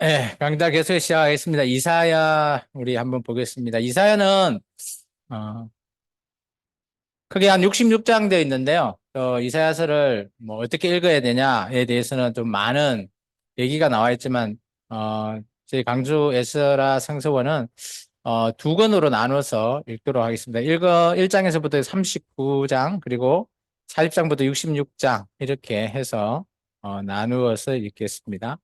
네, 강좌 계속 시작하겠습니다. 이사야, 우리 한번 보겠습니다. 이사야는, 어, 크게 한 66장 되어 있는데요. 이사야서를 뭐 어떻게 읽어야 되냐에 대해서는 좀 많은 얘기가 나와 있지만, 저희 강주 에스라 상서원은, 두 권으로 나눠서 읽도록 하겠습니다. 1장에서부터 39장, 그리고 40장부터 66장, 이렇게 해서, 나누어서 읽겠습니다.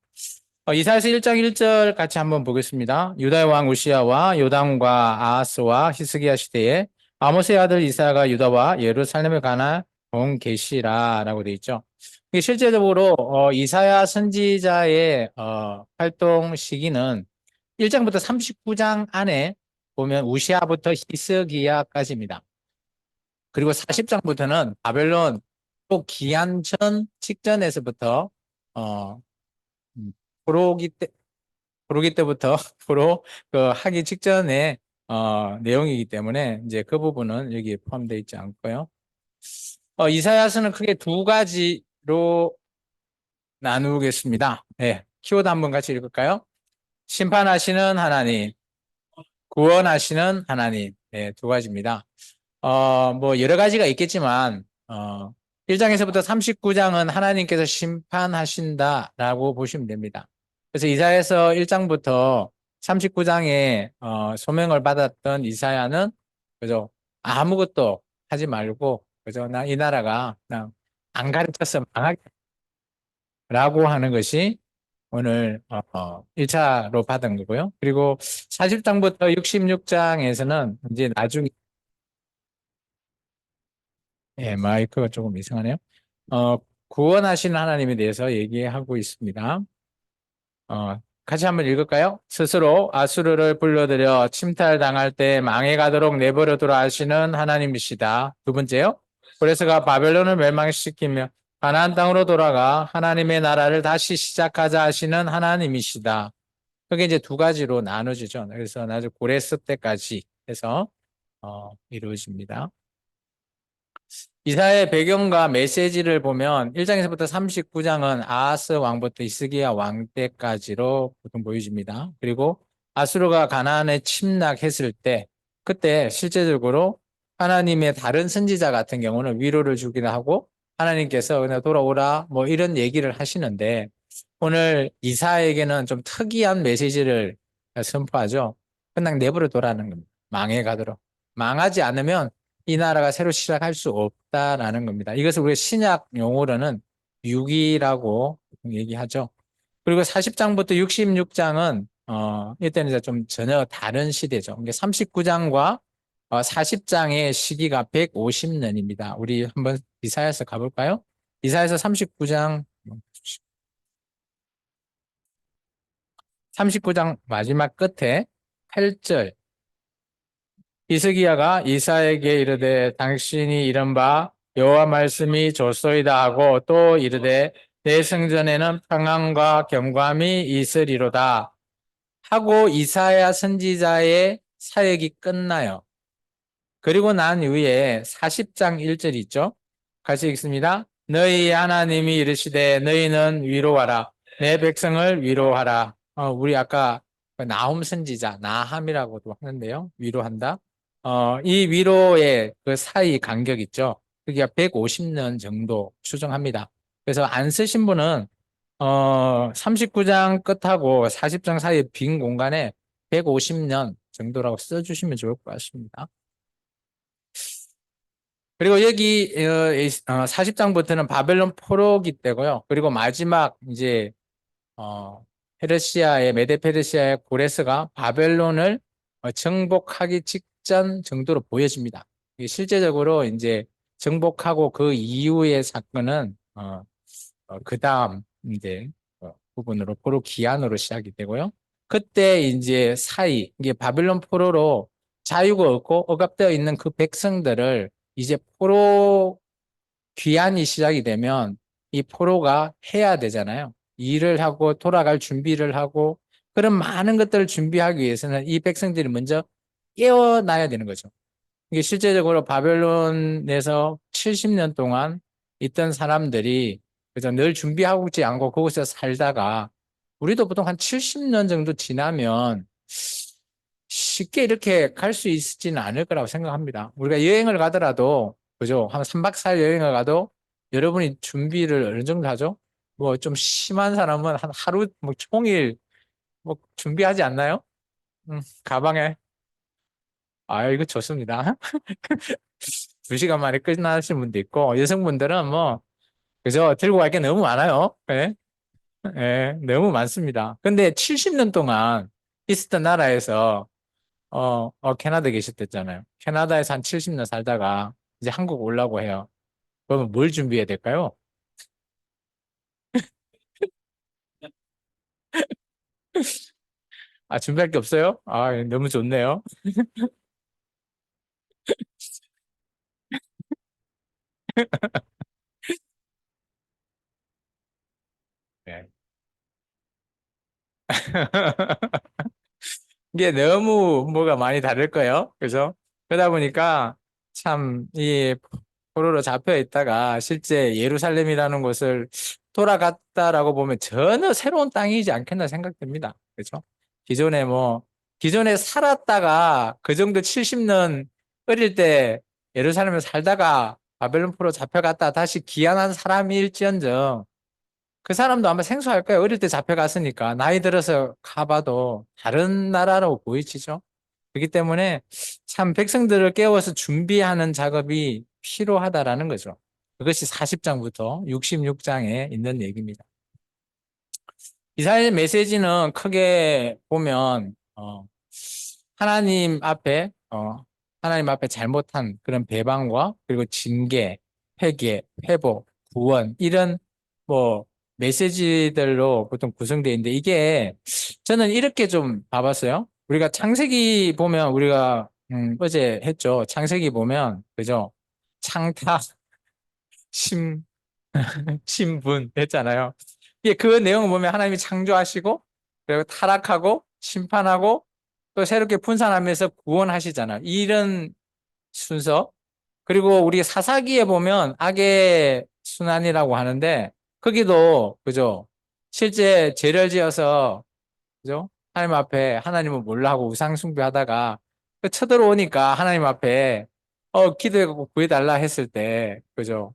이사야서 1장 1절 같이 한번 보겠습니다. 유다의 왕 우시야와 요담과 아하스와 히스기야 시대에 아모스의 아들 이사야가 유다와 예루살렘에 가나 온 계시라라고 되어 있죠. 이게 실제적으로 이사야 선지자의 활동 시기는 1장부터 39장 안에 보면 우시야부터 히스기야까지입니다. 그리고 40장부터는 바벨론 또 기한전 직전에서부터 어, 포로기 때 부르기 때부터 프로 그 하기 직전에 내용이기 때문에 이제 그 부분은 여기에 포함되어 있지 않고요. 이사야서는 크게 두 가지로 나누겠습니다. 네, 키워드 한번 같이 읽을까요? 심판하시는 하나님, 구원하시는 하나님, 네, 두 가지입니다. 뭐 여러 가지가 있겠지만 1장에서부터 39장은 하나님께서 심판하신다라고 보시면 됩니다. 그래서 이사야서 1장부터 39장에 소명을 받았던 이사야는 그죠? 아무것도 하지 말고 그죠? 이 나라가 그냥 안 가르쳐서 망하라고 하는 것이 오늘 1차로 받은 거고요. 그리고 40장부터 66장에서는 이제 나중에 예, 마이크가 조금 이상하네요. 어, 구원하신 하나님에 대해서 얘기하고 있습니다. 같이 한번 읽을까요? 스스로 아수르를 불러들여 침탈당할 때 망해 가도록 내버려 두라 하시는 하나님이시다. 두 번째요. 그래서가 바벨론을 멸망시키며 가나안 땅으로 돌아가 하나님의 나라를 다시 시작하자 하시는 하나님이시다. 그게 이제 두 가지로 나눠지죠. 그래서 나중 고레스 때까지 해서 이루어집니다. 이사의 배경과 메시지를 보면 1장에서부터 39장은 아하스 왕부터 히스기야 왕 때까지로 보통 보여집니다. 그리고 아수르가 가나안에 침략했을 때 그때 실제적으로 하나님의 다른 선지자 같은 경우는 위로를 주기도 하고 하나님께서 그냥 돌아오라 뭐 이런 얘기를 하시는데 오늘 이사에게는 좀 특이한 메시지를 선포하죠. 그냥 내버려 둬라는 겁니다. 망해 가도록. 망하지 않으면 이 나라가 새로 시작할 수 없다라는 겁니다. 이것을 우리가 신약 용어로는 유기라고 얘기하죠. 그리고 40장부터 66장은 이때는 이제 좀 전혀 다른 시대죠. 이게 39장과 40장의 시기가 150년입니다. 우리 한번 이사야서 가볼까요? 이사야서 39장 39장 마지막 끝에 8절 히스기야가 이사에게 이르되 당신이 이른바 여호와 말씀이 좋소이다 하고 또 이르되 내 성전에는 평안과 경감이 있으리로다 하고 이사야 선지자의 사역이 끝나요. 그리고 난 이후에 40장 1절 있죠. 같이 읽습니다. 너희 하나님이 이르시되 너희는 위로하라 내 백성을 위로하라. 우리 아까 그 나훔 선지자 나함이라고도 하는데요. 위로한다. 이 위로의 그 사이 간격 있죠. 그게 150년 정도 추정합니다. 그래서 안 쓰신 분은 39장 끝하고 40장 사이 빈 공간에 150년 정도라고 써주시면 좋을 것 같습니다. 그리고 여기 40장부터는 바벨론 포로기 때고요. 그리고 마지막 이제 페르시아의 메데 페르시아의 고레스가 바벨론을 정복하기 직전 정도로 보여집니다. 이게 실제적으로 이제 정복하고 그 이후의 사건은 그 다음 이제 부분으로 포로 기한으로 시작이 되고요. 그때 이제 사이 이게 바빌론 포로로 자유가 없고 억압되어 있는 그 백성들을 이제 포로 귀환이 시작이 되면 이 포로가 해야 되잖아요. 일을 하고 돌아갈 준비를 하고 그런 많은 것들을 준비하기 위해서는 이 백성들이 먼저 깨어나야 되는 거죠. 이게 실제적으로 바벨론에서 70년 동안 있던 사람들이 그래서 늘 준비하고 있지 않고 그곳에서 살다가 우리도 보통 한 70년 정도 지나면 쉽게 이렇게 갈 수 있지는 않을 거라고 생각합니다. 우리가 여행을 가더라도, 그죠? 한 3박 4일 여행을 가도 여러분이 준비를 어느 정도 하죠? 뭐 좀 심한 사람은 한 하루, 뭐 종일 뭐 준비하지 않나요? 가방에. 아, 이거 좋습니다. 2시간 만에 끝나신 분도 있고, 여성분들은 뭐, 그죠? 들고 갈 게 너무 많아요. 예, 예, 너무 많습니다. 근데 70년 동안 있었던 나라에서, 캐나다 계셨댔잖아요. 캐나다에서 한 70년 살다가 이제 한국 오려고 해요. 그러면 뭘 준비해야 될까요? 아, 준비할 게 없어요? 아, 너무 좋네요. 네. 이게 너무 뭐가 많이 다를 거예요. 그죠? 그러다 보니까 참, 이 포로로 잡혀 있다가 실제 예루살렘이라는 곳을 돌아갔다라고 보면 전혀 새로운 땅이지 않겠나 생각됩니다. 그죠? 기존에 뭐, 기존에 살았다가 그 정도 70년 어릴 때 예루살렘에 살다가 바벨론 포로 잡혀갔다 다시 귀환한 사람일지언정 그 사람도 아마 생소할 거예요. 어릴 때 잡혀갔으니까. 나이 들어서 가봐도 다른 나라라고 보이지죠. 그렇기 때문에 참 백성들을 깨워서 준비하는 작업이 필요하다라는 거죠. 그것이 40장부터 66장에 있는 얘기입니다. 이사야의 메시지는 크게 보면, 하나님 앞에, 하나님 앞에 잘못한 그런 배반과 그리고 징계, 회개, 회복, 구원, 이런 뭐 메시지들로 보통 구성되어 있는데 이게 저는 이렇게 좀 봐봤어요. 우리가 창세기 보면 우리가 어제 했죠. 창세기 보면 그죠? 창타, 심, 신분 했잖아요. 이게 그 내용을 보면 하나님이 창조하시고 그리고 타락하고 심판하고 또 새롭게 분산하면서 구원하시잖아요. 이런 순서. 그리고 우리 사사기에 보면 악의 순환이라고 하는데 거기도 그죠? 실제 죄를 지어서 그죠? 하나님 앞에 하나님을 몰라 하고 우상 숭배하다가 그 쳐들어오니까 하나님 앞에 기도해 갖고 구해달라 했을 때 그죠?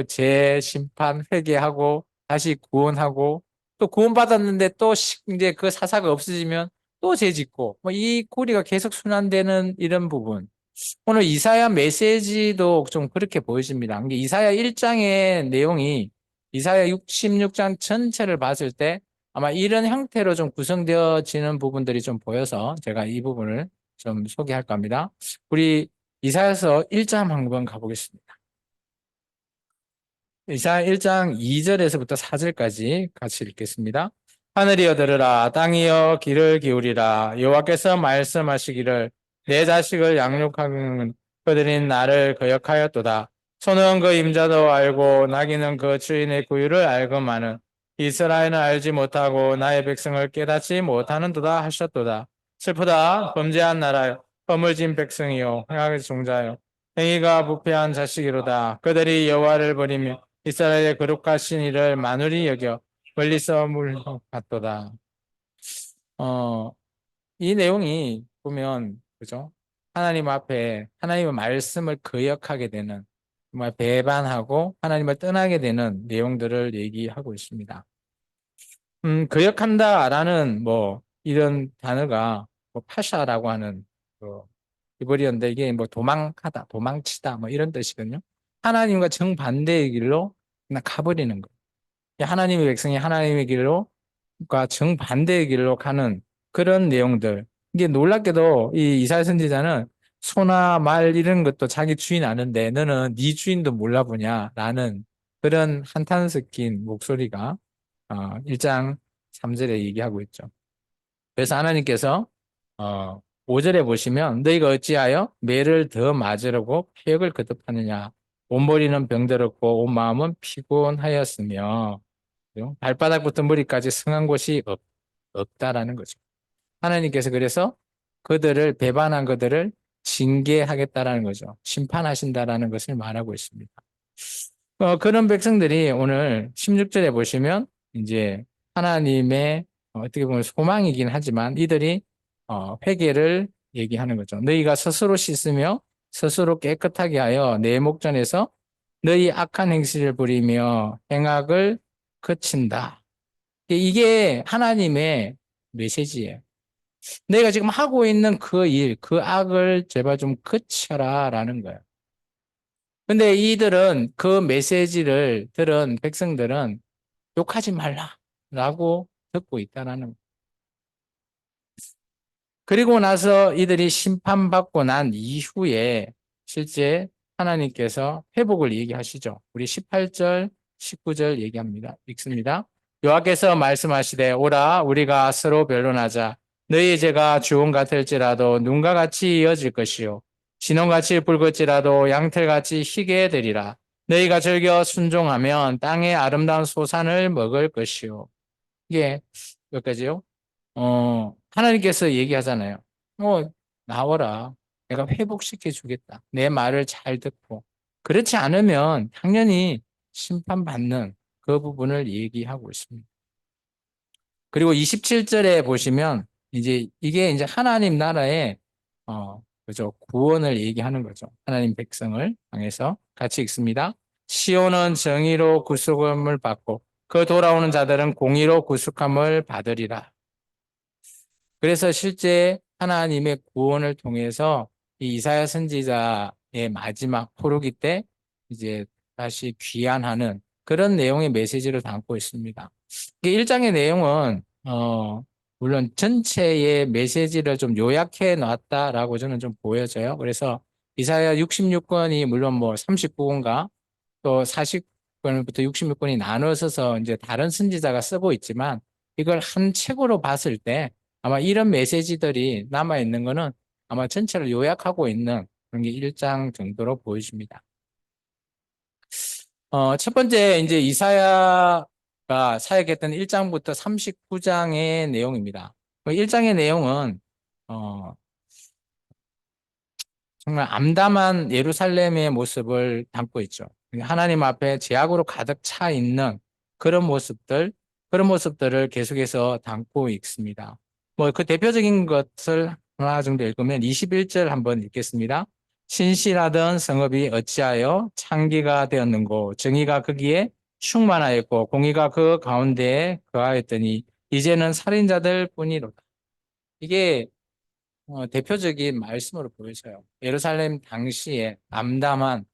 재심판 회개하고 다시 구원하고 또 구원받았는데 또 이제 그 사사가 없어지면 또 죄짓고 뭐 이 고리가 계속 순환되는 이런 부분. 오늘 이사야 메시지도 좀 그렇게 보여집니다. 이게 이사야 1장의 내용이 이사야 66장 전체를 봤을 때 아마 이런 형태로 좀 구성되어지는 부분들이 좀 보여서 제가 이 부분을 좀 소개할까 합니다. 우리 이사야서 1장 한번 가보겠습니다. 이사야 1장 2절에서부터 4절까지 같이 읽겠습니다. 하늘이여 들으라 땅이여 귀를 기울이라 여호와께서 말씀하시기를 내 자식을 양육하는 그들이 나를 거역하였도다. 소는 그 임자도 알고 나귀는 그 주인의 구유를 알거마는 이스라엘은 알지 못하고 나의 백성을 깨닫지 못하는도다 하셨도다. 슬프다 범죄한 나라여 허물진 백성이요 행악의 종자여 행위가 부패한 자식이로다. 그들이 여호와를 버리며 이스라엘의 거룩하신 이를 만울히 여겨 멀리서 물러갔도다. 어, 이 내용이 보면 그죠? 하나님 앞에 하나님의 말씀을 거역하게 되는 정말 배반하고 하나님을 떠나게 되는 내용들을 얘기하고 있습니다. 거역한다라는 뭐 이런 단어가 뭐 파샤라고 하는 그 히브리어인데 이게 뭐 도망하다, 도망치다 뭐 이런 뜻이거든요. 하나님과 정반대의 길로 그냥 가버리는 거. 하나님의 백성이 하나님의 길로, 과 정반대의 길로 가는 그런 내용들. 이게 놀랍게도 이 이사야 선지자는 소나 말 이런 것도 자기 주인 아는데 너는 네 주인도 몰라보냐라는 그런 한탄 섞인 목소리가 1장 3절에 얘기하고 있죠. 그래서 하나님께서 5절에 보시면 너희가 어찌하여 매를 더 맞으려고 폐역을 거듭하느냐 온머리는 병들었고 온 마음은 피곤하였으며 발바닥부터 머리까지 성한 곳이 없다라는 거죠. 하나님께서 그래서 그들을 배반한 그들을 징계하겠다라는 거죠. 심판하신다라는 것을 말하고 있습니다. 그런 백성들이 오늘 16절에 보시면 이제 하나님의 어떻게 보면 소망이긴 하지만 이들이 회개를 얘기하는 거죠. 너희가 스스로 씻으며 스스로 깨끗하게 하여 내 목전에서 너희 악한 행실을 부리며 행악을 그친다. 이게 하나님의 메시지예요. 내가 지금 하고 있는 그 일, 그 악을 제발 좀 그쳐라라는 거예요. 근데 이들은 그 메시지를 들은 백성들은 욕하지 말라라고 듣고 있다라는 거예요. 그리고 나서 이들이 심판받고 난 이후에 실제 하나님께서 회복을 얘기하시죠. 우리 18절, 19절 얘기합니다. 읽습니다. 여호와께서 말씀하시되 오라 우리가 서로 변론하자. 너희 죄가 주홍 같을지라도 눈과 같이 이어질 것이요 진홍같이 붉을지라도 양털같이 희게 되리라. 너희가 즐겨 순종하면 땅의 아름다운 소산을 먹을 것이요. 이게 몇 가지요? 하나님께서 얘기하잖아요. 나와라. 내가 회복시켜 주겠다. 내 말을 잘 듣고. 그렇지 않으면 당연히 심판받는 그 부분을 얘기하고 있습니다. 그리고 27절에 보시면 이게 이제 하나님 나라의 그죠? 구원을 얘기하는 거죠. 하나님 백성을 향해서 같이 읽습니다. 시온은 정의로 구속함을 받고 그 돌아오는 자들은 공의로 구속함을 받으리라. 그래서 실제 하나님의 구원을 통해서 이 이사야 선지자의 마지막 포로기 때 이제 다시 귀환하는 그런 내용의 메시지를 담고 있습니다. 이 1장의 내용은 물론 전체의 메시지를 좀 요약해 놨다라고 저는 좀 보여져요. 그래서 이사야 66권이 물론 뭐 39권가 또 40권부터 66권이 나눠서서 이제 다른 선지자가 쓰고 있지만 이걸 한 책으로 봤을 때 아마 이런 메시지들이 남아 있는 거는 아마 전체를 요약하고 있는 그런 게 1장 정도로 보여집니다. 첫 번째 이제 이사야가 사역했던 1장부터 39장의 내용입니다. 1장의 내용은 정말 암담한 예루살렘의 모습을 담고 있죠. 하나님 앞에 죄악으로 가득 차 있는 그런 모습들을 계속해서 담고 있습니다. 뭐 그 대표적인 것을 하나 정도 읽으면 21절 한번 읽겠습니다. 신실하던 성읍이 어찌하여 창기가 되었는고 정의가 거기에 충만하였고 공의가 그 가운데에 거하였더니 이제는 살인자들 뿐이로다. 이게 대표적인 말씀으로 보여져요. 예루살렘 당시에 암담한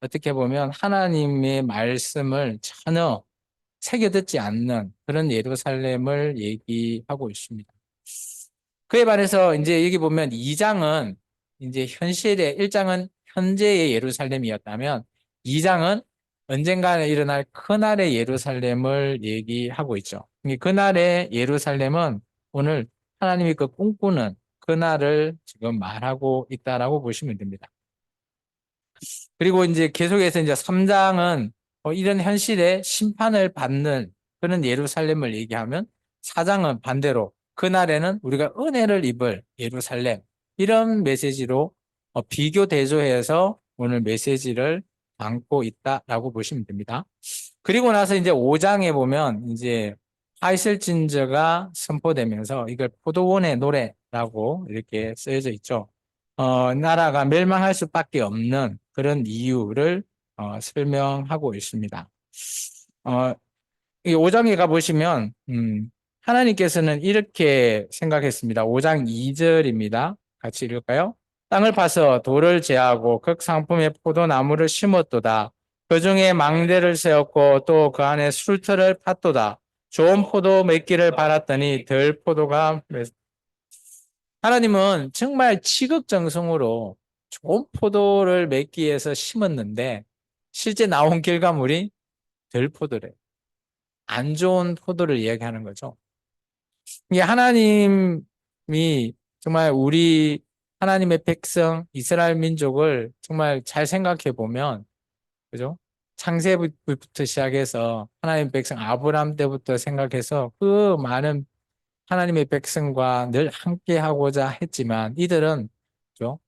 어떻게 보면 하나님의 말씀을 전혀 새겨듣지 않는 그런 예루살렘을 얘기하고 있습니다. 그에 반해서 이제 여기 보면 2장은 이제 현실의 1장은 현재의 예루살렘이었다면 2장은 언젠가 일어날 그날의 예루살렘을 얘기하고 있죠. 그날의 예루살렘은 오늘 하나님이 그 꿈꾸는 그날을 지금 말하고 있다라고 보시면 됩니다. 그리고 이제 계속해서 이제 3장은 이런 현실의 심판을 받는 그런 예루살렘을 얘기하면 4장은 반대로 그날에는 우리가 은혜를 입을 예루살렘 이런 메시지로 비교 대조해서 오늘 메시지를 담고 있다라고 보시면 됩니다. 그리고 나서 이제 5장에 보면 이제 하이슬진저가 선포되면서 이걸 포도원의 노래라고 이렇게 쓰여져 있죠. 나라가 멸망할 수밖에 없는 그런 이유를 설명하고 있습니다. 이 5장에 가보시면 하나님께서는 이렇게 생각했습니다. 5장 2절입니다. 같이 읽을까요? 땅을 파서 돌을 제하고 극상품의 포도나무를 심었도다. 그 중에 망대를 세웠고 또 그 안에 술터를 팠도다. 좋은 포도 맺기를 바랐더니 덜 포도가 하나님은 정말 치극정성으로 좋은 포도를 맺기 위해서 심었는데 실제 나온 결과물이 덜 포도래. 안 좋은 포도를 이야기하는 거죠. 이게 하나님이 정말 우리 하나님의 백성 이스라엘 민족을 정말 잘 생각해 보면 그죠? 창세부터 시작해서 하나님 백성 아브라함 때부터 생각해서 그 많은 하나님의 백성과 늘 함께 하고자 했지만 이들은 그죠?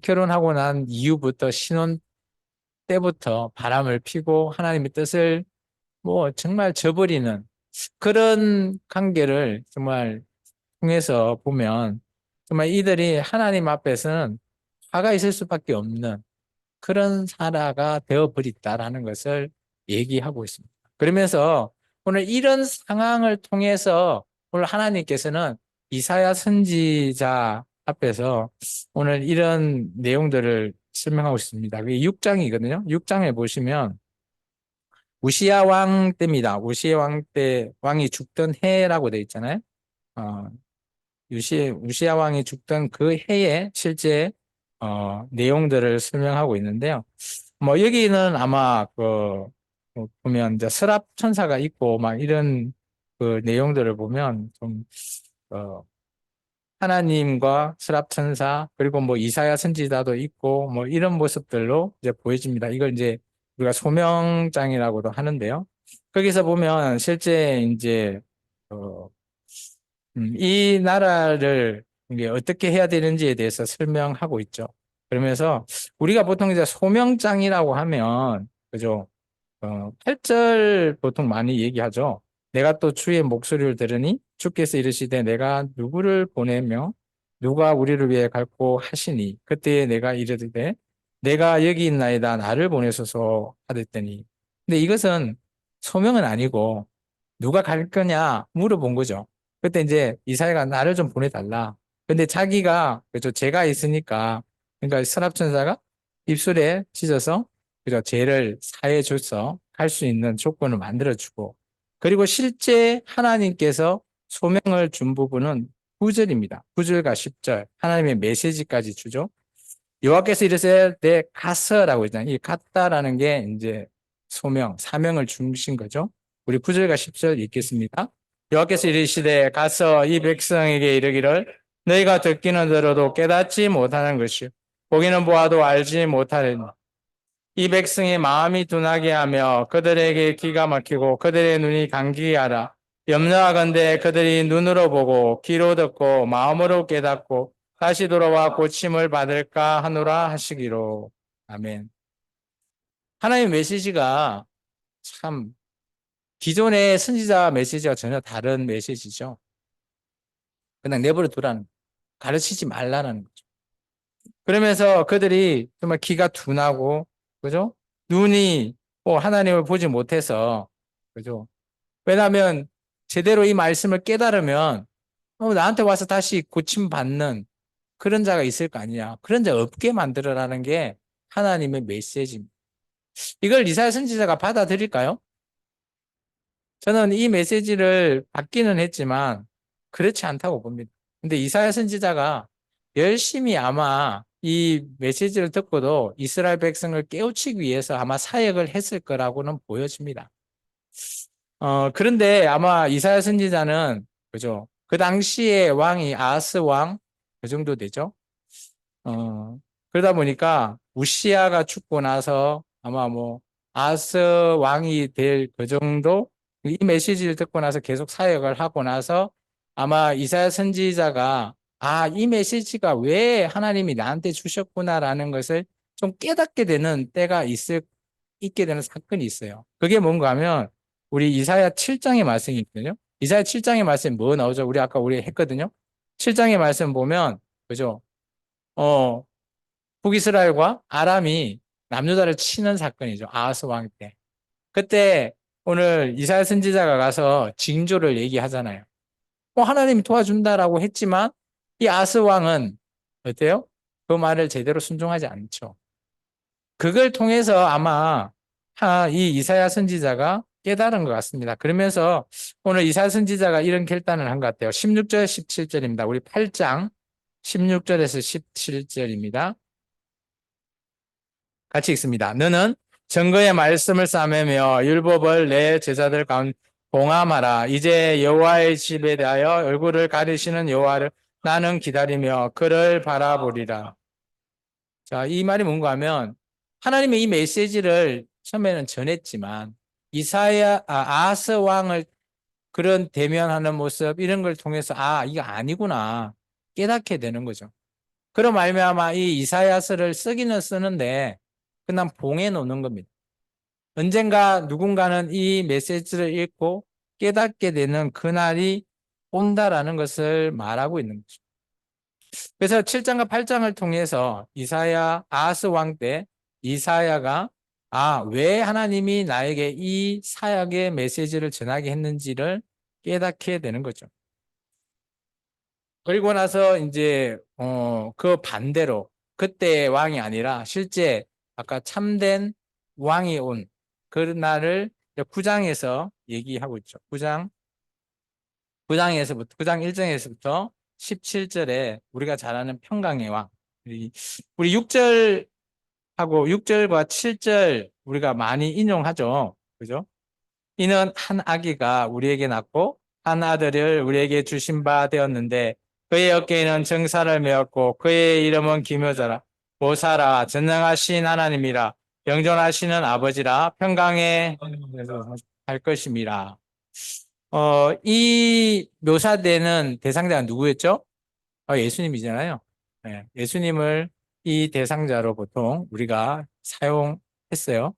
결혼하고 난 이후부터 신혼 때부터 바람을 피고 하나님의 뜻을 뭐 정말 저버리는 그런 관계를 정말 통해서 보면 정말 이들이 하나님 앞에서는 화가 있을 수밖에 없는 그런 사라가 되어버렸다라는 것을 얘기하고 있습니다. 그러면서 오늘 이런 상황을 통해서 오늘 하나님께서는 이사야 선지자 앞에서 오늘 이런 내용들을 설명하고 있습니다. 그게 6장이거든요. 6장에 보시면 우시야 왕 때입니다. 우시야 왕 때 왕이 죽던 해라고 되어 있잖아요. 어, 우시야 왕이 죽던 그 해에 실제 내용들을 설명하고 있는데요. 뭐 여기는 아마 보면 이제 서랍 천사가 있고 막 이런 그 내용들을 보면 좀 어, 하나님과 서랍 천사 그리고 뭐 이사야 선지자도 있고 뭐 이런 모습들로 이제 보여집니다. 이걸 이제 우리가 소명장이라고도 하는데요. 거기서 보면 실제 이제 어, 이 나라를 이게 어떻게 해야 되는지에 대해서 설명하고 있죠. 그러면서 우리가 보통 이제 소명장이라고 하면 그죠? 8절 보통 많이 얘기하죠. 내가 또 주의 목소리를 들으니 주께서 이르시되 내가 누구를 보내며 누가 우리를 위해 갈고 하시니 그때 내가 이르되 내가 여기 있나이다 나를 보내소서 하랬더니 근데 이것은 소명은 아니고 누가 갈 거냐 물어본 거죠. 그때 이제 이사야가 나를 좀 보내달라. 근데 자기가 그죠 죄가 있으니까 그러니까 선합천사가 입술에 찢어서 그죠 죄를 사해 줘서 갈 수 있는 조건을 만들어 주고 그리고 실제 하나님께서 소명을 준 부분은 9절입니다. 9절과 10절 하나님의 메시지까지 주죠. 여호와께서 이르시되 내 가서라고 했잖아요. 이 갔다라는 게 이제 소명, 사명을 주신 거죠. 우리 9절과 10절 읽겠습니다. 여호와께서 이르시되 가서 이 백성에게 이르기를 너희가 듣기는 들어도 깨닫지 못하는 것이요 보기는 보아도 알지 못하리니 이 백성의 마음이 둔하게 하며 그들에게 기가 막히고 그들의 눈이 감기게 하라. 염려하건대 그들이 눈으로 보고 귀로 듣고 마음으로 깨닫고 다시 돌아와 고침을 받을까 하노라 하시기로. 아멘. 하나님의 메시지가 참 기존의 선지자 메시지와 전혀 다른 메시지죠. 그냥 내버려 두라는 가르치지 말라는 거죠. 그러면서 그들이 정말 기가 둔하고 그죠? 눈이 하나님을 보지 못해서 그죠? 왜냐하면 제대로 이 말씀을 깨달으면 나한테 와서 다시 고침 받는 그런 자가 있을 거 아니냐. 그런 자 없게 만들어라는 게 하나님의 메시지입니다. 이걸 이사야 선지자가 받아들일까요? 저는 이 메시지를 받기는 했지만 그렇지 않다고 봅니다. 근데 이사야 선지자가 열심히 아마 이 메시지를 듣고도 이스라엘 백성을 깨우치기 위해서 아마 사역을 했을 거라고는 보여집니다. 그런데 아마 이사야 선지자는 그죠? 그 당시에 왕이 아하스 왕 그 정도 되죠. 그러다 보니까 우시아가 죽고 나서 아마 뭐 아하스 왕이 될 그 정도 이 메시지를 듣고 나서 계속 사역을 하고 나서 아마 이사야 선지자가 이 메시지가 왜 하나님이 나한테 주셨구나라는 것을 좀 깨닫게 되는 때가 있게 되는 사건이 있어요. 그게 뭔가 하면 우리 이사야 7장의 말씀이 있거든요. 이사야 7장의 말씀이 뭐 나오죠? 우리 했거든요. 7장의 말씀 보면 그죠? 북이스라엘과 아람이 남유다를 치는 사건이죠. 아하스 왕 때. 그때 오늘 이사야 선지자가 가서 징조를 얘기하잖아요. 하나님이 도와준다라고 했지만 이 아하스 왕은 어때요? 그 말을 제대로 순종하지 않죠. 그걸 통해서 아마 이 이사야 선지자가 깨달은 것 같습니다. 그러면서 오늘 이사야 선지자가 이런 결단을 한 것 같아요. 16절, 17절입니다. 우리 8장 16절에서 17절입니다. 같이 읽습니다. 너는 증거의 말씀을 싸매며 율법을 내 제자들 가운데 봉함하라. 이제 여호와의 집에 대하여 얼굴을 가리시는 여호와를 나는 기다리며 그를 바라보리라. 자, 이 말이 뭔가 하면 하나님의 이 메시지를 처음에는 전했지만 아하스 왕을 그런 대면하는 모습 이런 걸 통해서 이거 아니구나 깨닫게 되는 거죠. 그런 말미암아 이 이사야서를 쓰기는 쓰는데 그냥 봉해 놓는 겁니다. 언젠가 누군가는 이 메시지를 읽고 깨닫게 되는 그날이 온다라는 것을 말하고 있는 거죠. 그래서 7장과 8장을 통해서 이사야 아하스 왕 때 이사야가 왜 하나님이 나에게 이 사역의 메시지를 전하게 했는지를 깨닫게 되는 거죠. 그리고 나서 이제 그 반대로 그때 왕이 아니라 실제 아까 참된 왕이 온 그날을 9장에서 얘기하고 있죠. 9장 1절에서부터 17절에 우리가 잘 아는 평강의 왕. 우리 6절과 7절 우리가 많이 인용하죠. 그죠? 이는 한 아기가 우리에게 낳고 한 아들을 우리에게 주신 바 되었는데 그의 어깨에는 정사를 메었고 그의 이름은 기묘자라 보사라 전능하신 하나님이라 영존하시는 아버지라 평강에 할 것임이라. 이 묘사되는 대상자가 누구였죠? 예수님이잖아요. 네, 예수님을 이 대상자로 보통 우리가 사용했어요.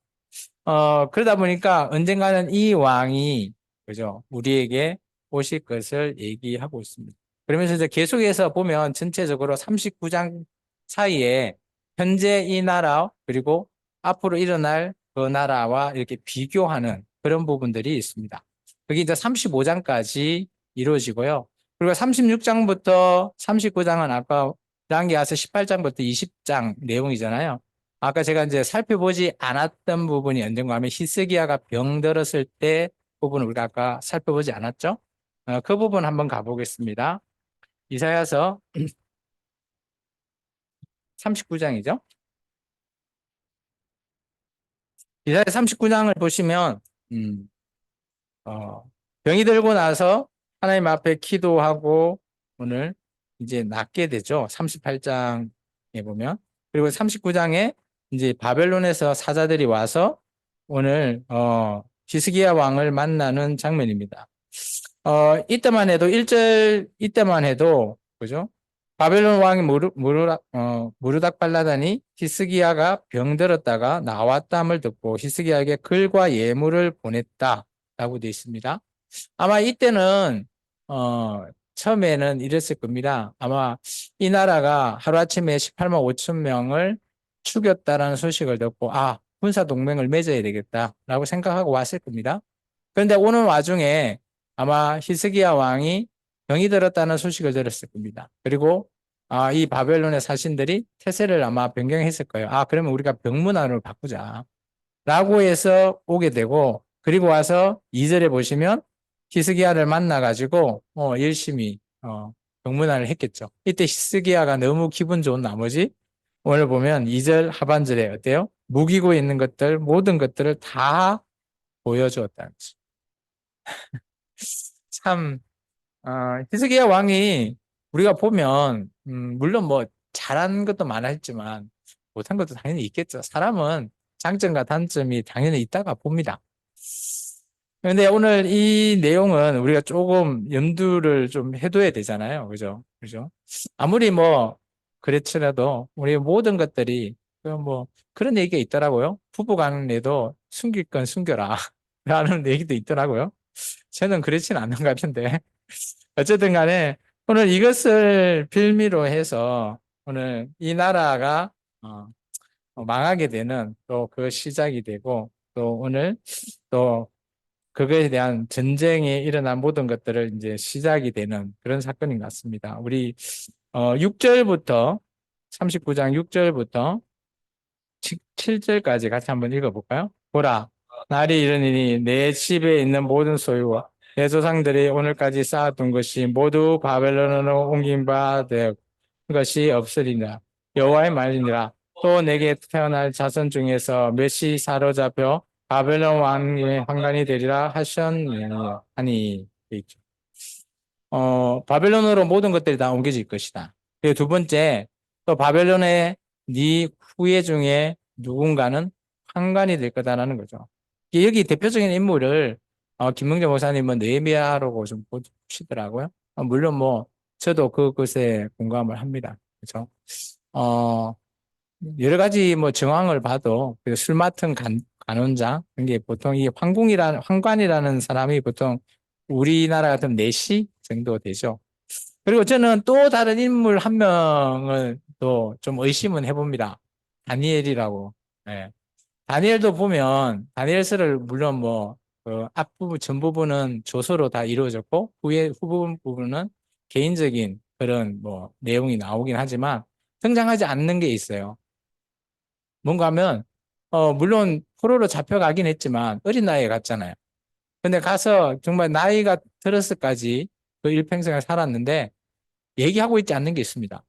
그러다 보니까 언젠가는 이 왕이, 그죠? 우리에게 오실 것을 얘기하고 있습니다. 그러면서 이제 계속해서 보면 전체적으로 39장 사이에 현재 이 나라, 그리고 앞으로 일어날 그 나라와 이렇게 비교하는 그런 부분들이 있습니다. 그게 이제 35장까지 이루어지고요. 그리고 36장부터 39장은 아까 단계가서 18장부터 20장 내용이잖아요. 아까 제가 이제 살펴보지 않았던 부분이 언젠가 하면 히스기야가 병들었을 때 부분을 우리가 아까 살펴보지 않았죠? 그 부분 한번 가보겠습니다. 이사야서 39장이죠? 이사야 39장을 보시면 음, 병이 들고 나서 하나님 앞에 기도하고 오늘 이제 낫게 되죠. 38장에 보면. 그리고 39장에 이제 바벨론에서 사자들이 와서 오늘 히스기야 왕을 만나는 장면입니다. 이때만 해도 1절 이때만 해도 그죠? 바벨론 왕이 무르닥 발라다니 히스기야가 병들었다가 나왔담을 듣고 히스기야에게 글과 예물을 보냈다라고 되어 있습니다. 아마 이때는 처음에는 이랬을 겁니다. 아마 이 나라가 하루아침에 18만 5천 명을 죽였다라는 소식을 듣고 군사 동맹을 맺어야 되겠다라고 생각하고 왔을 겁니다. 그런데 오는 와중에 아마 히스기야 왕이 병이 들었다는 소식을 들었을 겁니다. 그리고 이 바벨론의 사신들이 태세를 아마 변경했을 거예요. 그러면 우리가 병문안으로 바꾸자. 라고 해서 오게 되고, 그리고 와서 2절에 보시면 히스기야를 만나가지고 열심히 병문안을 했겠죠. 이때 히스기야가 너무 기분 좋은 나머지 오늘 보면 2절 하반절에 어때요? 무기고 있는 것들, 모든 것들을 다 보여주었다는 거죠. 참 히스기야 왕이 우리가 보면 물론 뭐 잘한 것도 많았지만 못한 것도 당연히 있겠죠. 사람은 장점과 단점이 당연히 있다가 봅니다. 그런데 오늘 이 내용은 우리가 조금 염두를 좀 해둬야 되잖아요. 그죠? 그죠? 아무리 뭐 그렇더라도 우리 모든 것들이 뭐 그런 얘기가 있더라고요. 부부간에도 숨길 건 숨겨라 라는 얘기도 있더라고요. 저는 그렇지는 않는 것 같은데 어쨌든 간에 오늘 이것을 빌미로 해서 오늘 이 나라가 망하게 되는 또 그 시작이 되고 또 오늘 또 그거에 대한 전쟁에 일어난 모든 것들을 이제 시작이 되는 그런 사건인 것 같습니다. 우리 6절부터 39장 6절부터 7절까지 같이 한번 읽어볼까요? 보라, 날이 이르니 내 집에 있는 모든 소유와 내 조상들이 오늘까지 쌓아둔 것이 모두 바벨론으로 옮긴 바 될 것이 없으리라. 여호와의 말이니라. 또 내게 태어날 자손 중에서 몇이 사로잡혀 바벨론 왕의 환관이 되리라 하셨니. 바벨론으로 모든 것들이 다 옮겨질 것이다. 그리고 두 번째, 또 바벨론의 네 후예 중에 누군가는 환관이 될 거다라는 거죠. 여기 대표적인 인물을 김명재 목사님은 느헤미야라고 좀 보시더라고요. 물론 뭐 저도 그것에 공감을 합니다. 그렇죠? 여러 가지 뭐 정황을 봐도 술 맡은 간원장 이게 보통 이 황관이라는 사람이 보통 우리나라 같은 4시 정도 되죠. 그리고 저는 또 다른 인물 한 명을 또 좀 의심은 해봅니다. 다니엘이라고. 예. 다니엘도 보면 다니엘서를 물론 뭐 그 앞부분 전부분은 조서로 다 이루어졌고 후부분은 개인적인 그런 뭐 내용이 나오긴 하지만 등장하지 않는 게 있어요. 뭔가 하면 물론 포로로 잡혀가긴 했지만 어린 나이에 갔잖아요. 근데 가서 정말 나이가 들었을까지 그 일평생을 살았는데 얘기하고 있지 않는 게 있습니다.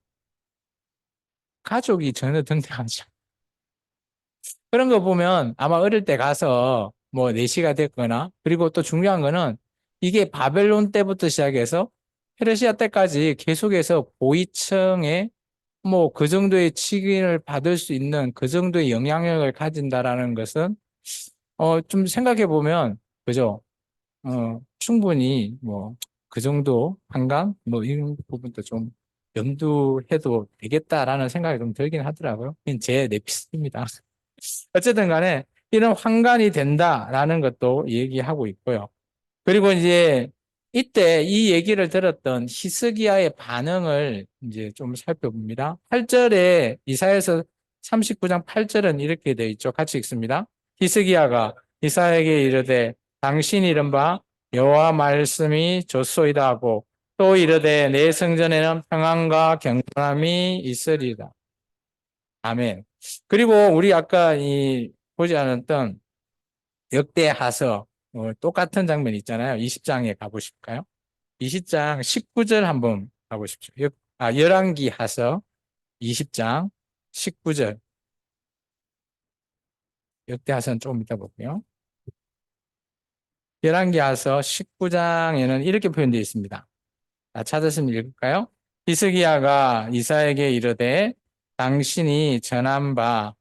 가족이 전혀 등장하지 않아요. 그런 거 보면 아마 어릴 때 가서 뭐 내시가 됐거나 그리고 또 중요한 거는 이게 바벨론 때부터 시작해서 페르시아 때까지 계속해서 고위층에 뭐 그 정도의 직위를 받을 수 있는 그 정도의 영향력을 가진다라는 것은 좀 생각해 보면 그죠? 충분히 뭐 그 정도 한강 뭐 이런 부분도 좀 염두해도 되겠다라는 생각이 좀 들긴 하더라고요. 그건 제 내피스입니다. 어쨌든 간에 이런 환관이 된다라는 것도 얘기하고 있고요. 그리고 이제 이때 이 얘기를 들었던 히스기야의 반응을 이제 좀 살펴봅니다. 8절에 이사야서 39장 8절은 이렇게 되어 있죠. 같이 읽습니다. 히스기야가 이사야에게 이르되 당신이 이른바 여호와 말씀이 좋소이다 하고 또 이르되 내 성전에는 평안과 경건함이 있으리다. 아멘. 그리고 우리 아까 이 보지 않았던 역대하서 똑같은 장면 있잖아요. 20장에 가보실까요? 20장 19절 한번 가보십시오. 열왕기하서 20장 19절. 역대하서는 조금 이따 볼게요. 열왕기하서 19장에는 이렇게 표현되어 있습니다. 찾았으면 읽을까요? 히스기야가 이사에게 이르되 당신이 전한 바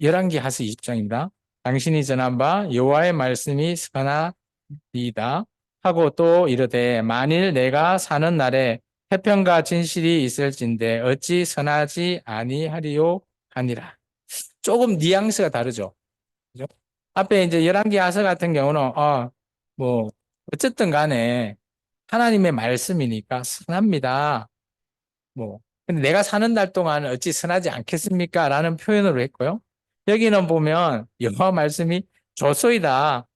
열왕기하서 20장입니다. 당신이 전한 바 여호와의 말씀이 선하리이다 하고 또 이르되 만일 내가 사는 날에 태평과 진실이 있을진데 어찌 선하지 아니하리요 하니라. 조금 뉘앙스가 다르죠. 그죠? 앞에 이제 열왕기하서 같은 경우는 뭐 어쨌든 간에 하나님의 말씀이니까 선합니다. 뭐 근데 내가 사는 날 동안 어찌 선하지 않겠습니까? 라는 표현으로 했고요. 여기는 보면 여호와 말씀이 조소이다.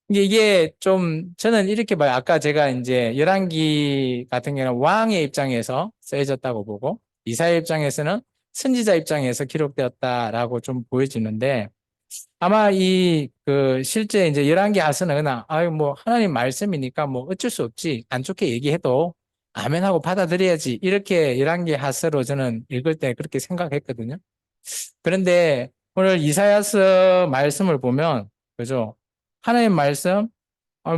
이게 좀 저는 이렇게 봐요. 아까 제가 이제 열왕기 같은 경우는 왕의 입장에서 쓰여졌다고 보고 이사야 입장에서는 선지자 입장에서 기록되었다라고 좀 보여지는데 아마 이 그 실제 이제 열왕기 하서는 그냥 아유 뭐 하나님 말씀이니까 뭐 어쩔 수 없지 안 좋게 얘기해도 아멘하고 받아들여야지 이렇게 열왕기 하서로 저는 읽을 때 그렇게 생각했거든요. 그런데 오늘 이사야서 말씀을 보면 그죠? 하나님 말씀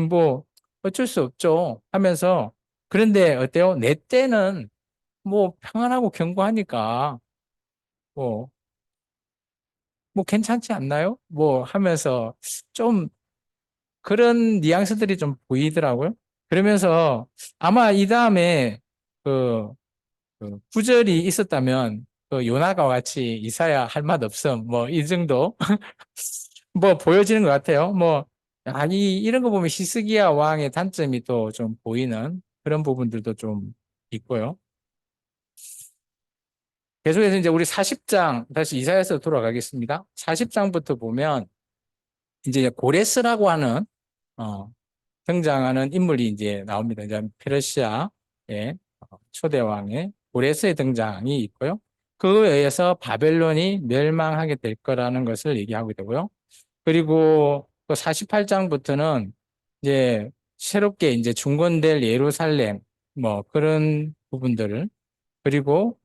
뭐 어쩔 수 없죠 하면서 그런데 어때요? 내 때는 뭐 평안하고 견고하니까 뭐 뭐 괜찮지 않나요? 뭐 하면서 좀 그런 뉘앙스들이 좀 보이더라고요. 그러면서 아마 이 다음에 그, 그 구절이 있었다면 그 요나가 같이 이사야 할 말 없음 뭐 이 정도 뭐 보여지는 것 같아요. 뭐 아니 이런 거 보면 히스기야 왕의 단점이 또 좀 보이는 그런 부분들도 좀 있고요. 계속해서 이제 우리 40장 다시 이사야서 돌아가겠습니다. 40장부터 보면 이제 고레스라고 하는 어, 등장하는 인물이 이제 나옵니다. 이제 페르시아의 초대왕의 고레스의 등장이 있고요. 그에 의해서 바벨론이 멸망하게 될 거라는 것을 얘기하고 되고요. 그리고 또 48장부터는 이제 새롭게 이제 중건될 예루살렘 뭐 그런 부분들을 그리고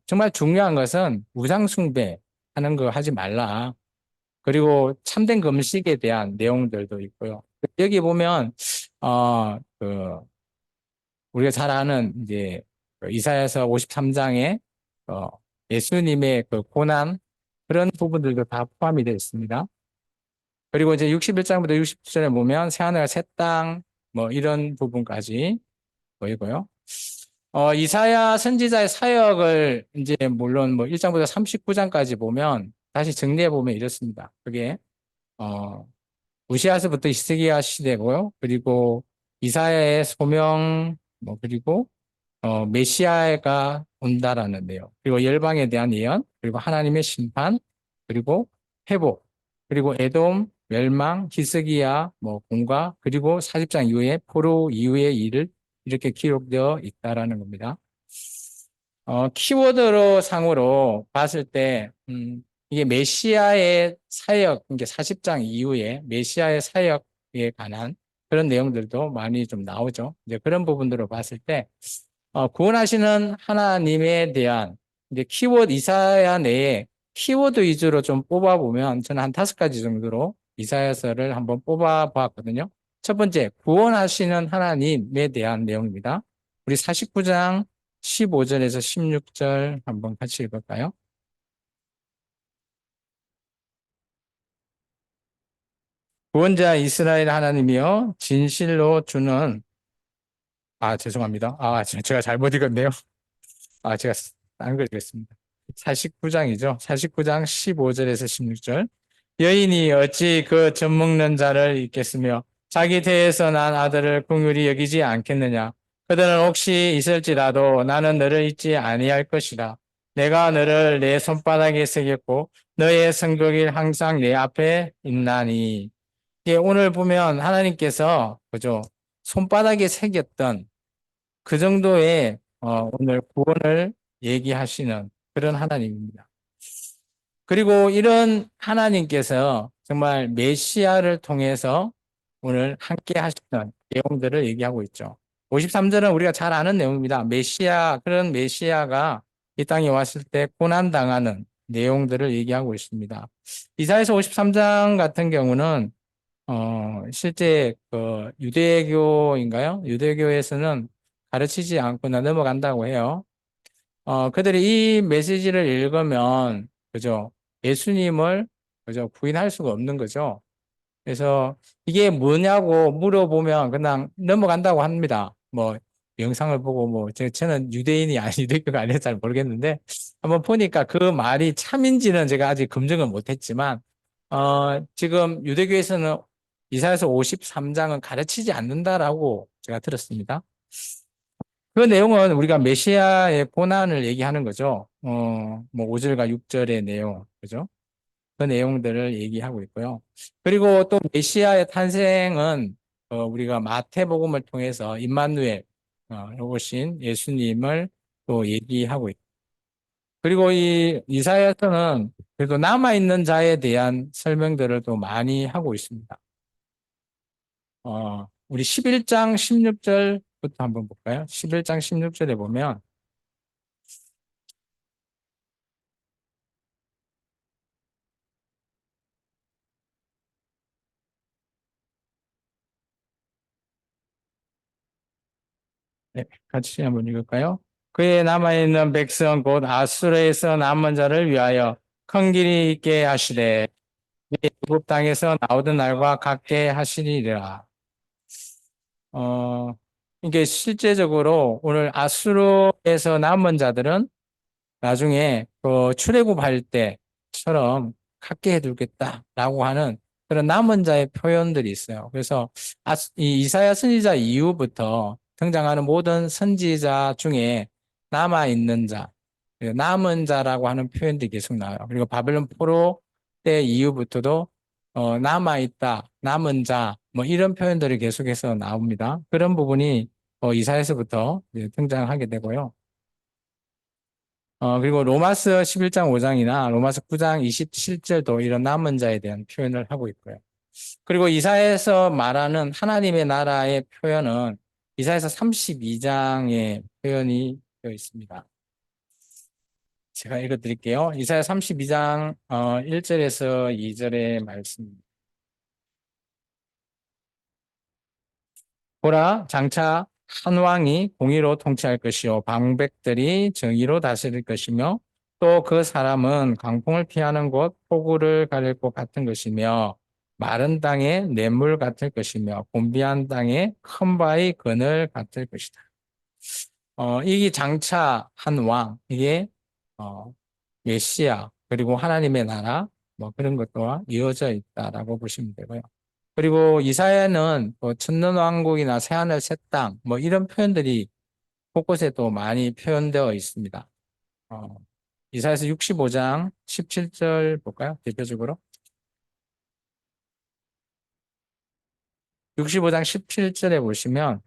정말 중요한 것은 우상 숭배하는 거 하지 말라. 그리고 참된 금식에 대한 내용들도 있고요. 여기 보면 그 우리가 잘 아는 이제 그 이사야서 53장에 예수님의 그 고난 그런 부분들도 다 포함이 되어 있습니다. 그리고 이제 61장부터 60절에 보면 새하늘과 새 땅 뭐 이런 부분까지 보이고요. 이사야 선지자의 사역을 이제 물론 뭐 1장부터 39장까지 보면 다시 정리해 보면 이렇습니다. 그게 우시아서부터 히스기야 시대고요. 그리고 이사야의 소명, 뭐, 그리고, 메시아가 온다라는 내용. 그리고 열방에 대한 예언, 그리고 하나님의 심판, 그리고 회복, 그리고 에돔, 멸망, 히스기야, 뭐, 공과, 그리고 40장 이후에 포로 이후의 일을 이렇게 기록되어 있다라는 겁니다. 키워드로 상으로 봤을 때, 이게 메시아의 사역, 이게 40장 이후에 메시아의 사역에 관한 그런 내용들도 많이 좀 나오죠. 이제 그런 부분들을 봤을 때, 구원하시는 하나님에 대한 이제 키워드 이사야 내에 키워드 위주로 좀 뽑아보면 저는 한 5가지 정도로 이사야서를 한번 뽑아봤거든요. 첫 번째, 구원하시는 하나님에 대한 내용입니다. 우리 49장 15절에서 16절 한번 같이 읽을까요? 구원자 이스라엘 하나님이여 진실로 주는 죄송합니다. 제가 잘못 읽었네요. 제가 딴 걸 읽었습니다. 49장이죠. 49장 15절에서 16절. 여인이 어찌 그 젖먹는 자를 잊겠으며 자기 태에서 난 아들을 긍휼히 여기지 않겠느냐. 그들은 혹시 있을지라도 나는 너를 잊지 아니할 것이라. 내가 너를 내 손바닥에 새겼고 너의 성벽이 항상 내 앞에 있나니. 오늘 보면 하나님께서 그죠? 손바닥에 새겼던 그 정도의 오늘 구원을 얘기하시는 그런 하나님입니다. 그리고 이런 하나님께서 정말 메시아를 통해서 오늘 함께 하시는 내용들을 얘기하고 있죠. 53절은 우리가 잘 아는 내용입니다. 그런 메시아가 이 땅에 왔을 때 고난당하는 내용들을 얘기하고 있습니다. 이사야서 53장 같은 경우는 실제 그 유대교인가요? 유대교에서는 가르치지 않거나 넘어간다고 해요. 그들이 이 메시지를 읽으면, 그죠? 예수님을, 그죠? 부인할 수가 없는 거죠. 그래서 이게 뭐냐고 물어보면 그냥 넘어간다고 합니다. 뭐, 영상을 보고 뭐, 저는 유대인이 아니, 유대교가 아니어서 잘 모르겠는데, 한번 보니까 그 말이 참인지는 제가 아직 검증을 못했지만, 지금 유대교에서는 이사야서 53장은 가르치지 않는다라고 제가 들었습니다. 그 내용은 우리가 메시아의 고난을 얘기하는 거죠. 뭐 5절과 6절의 내용, 그죠? 그 내용들을 얘기하고 있고요. 그리고 또 메시아의 탄생은 우리가 마태복음을 통해서 임마누엘, 오신 예수님을 또 얘기하고 있고. 그리고 이 이사야서는 그래도 남아있는 자에 대한 설명들을 또 많이 하고 있습니다. 우리 11장 16절부터 한번 볼까요? 11장 16절에 보면 네, 같이 한번 읽을까요? 그의 남아있는 백성 곧 아수르에서 남은 자를 위하여 큰 길이 있게 하시되 애굽 땅에서 나오던 날과 같게 하시리라. 어, 이게 실제적으로 오늘 아수르에서 남은 자들은 나중에 그 출애굽할 때처럼 갖게 해둘겠다라고 하는 그런 남은 자의 표현들이 있어요. 그래서 이 이사야 선지자 이후부터 등장하는 모든 선지자 중에 남아 있는 자, 남은 자라고 하는 표현들이 계속 나와요. 그리고 바벨론 포로 때 이후부터도 남아 있다, 남은 자, 뭐 이런 표현들이 계속해서 나옵니다. 그런 부분이 이사야서부터 등장하게 되고요. 그리고 로마서 11장 5장이나 로마서 9장 27절도 이런 남은 자에 대한 표현을 하고 있고요. 그리고 이사야에서 말하는 하나님의 나라의 표현은 이사야서 32장의 표현이 되어 있습니다. 제가 읽어드릴게요. 이사야 32장 1절에서 2절의 말씀입니다. 보라, 장차 한 왕이 공의로 통치할 것이요 방백들이 정의로 다스릴 것이며 또 그 사람은 강풍을 피하는 곳 폭우를 가릴 것 같은 것이며 마른 땅에 냇물 같을 것이며 곤비한 땅에 큰 바위 그늘 같을 것이다. 이게 장차 한 왕, 이게 어, 메시아 그리고 하나님의 나라 뭐 그런 것과 이어져 있다라고 보시면 되고요. 그리고 이사야는 뭐 천년왕국이나 새하늘 새 땅, 뭐 이런 표현들이 곳곳에 또 많이 표현되어 있습니다. 어, 이사야서 65장 17절 볼까요? 대표적으로. 65장 17절에 보시면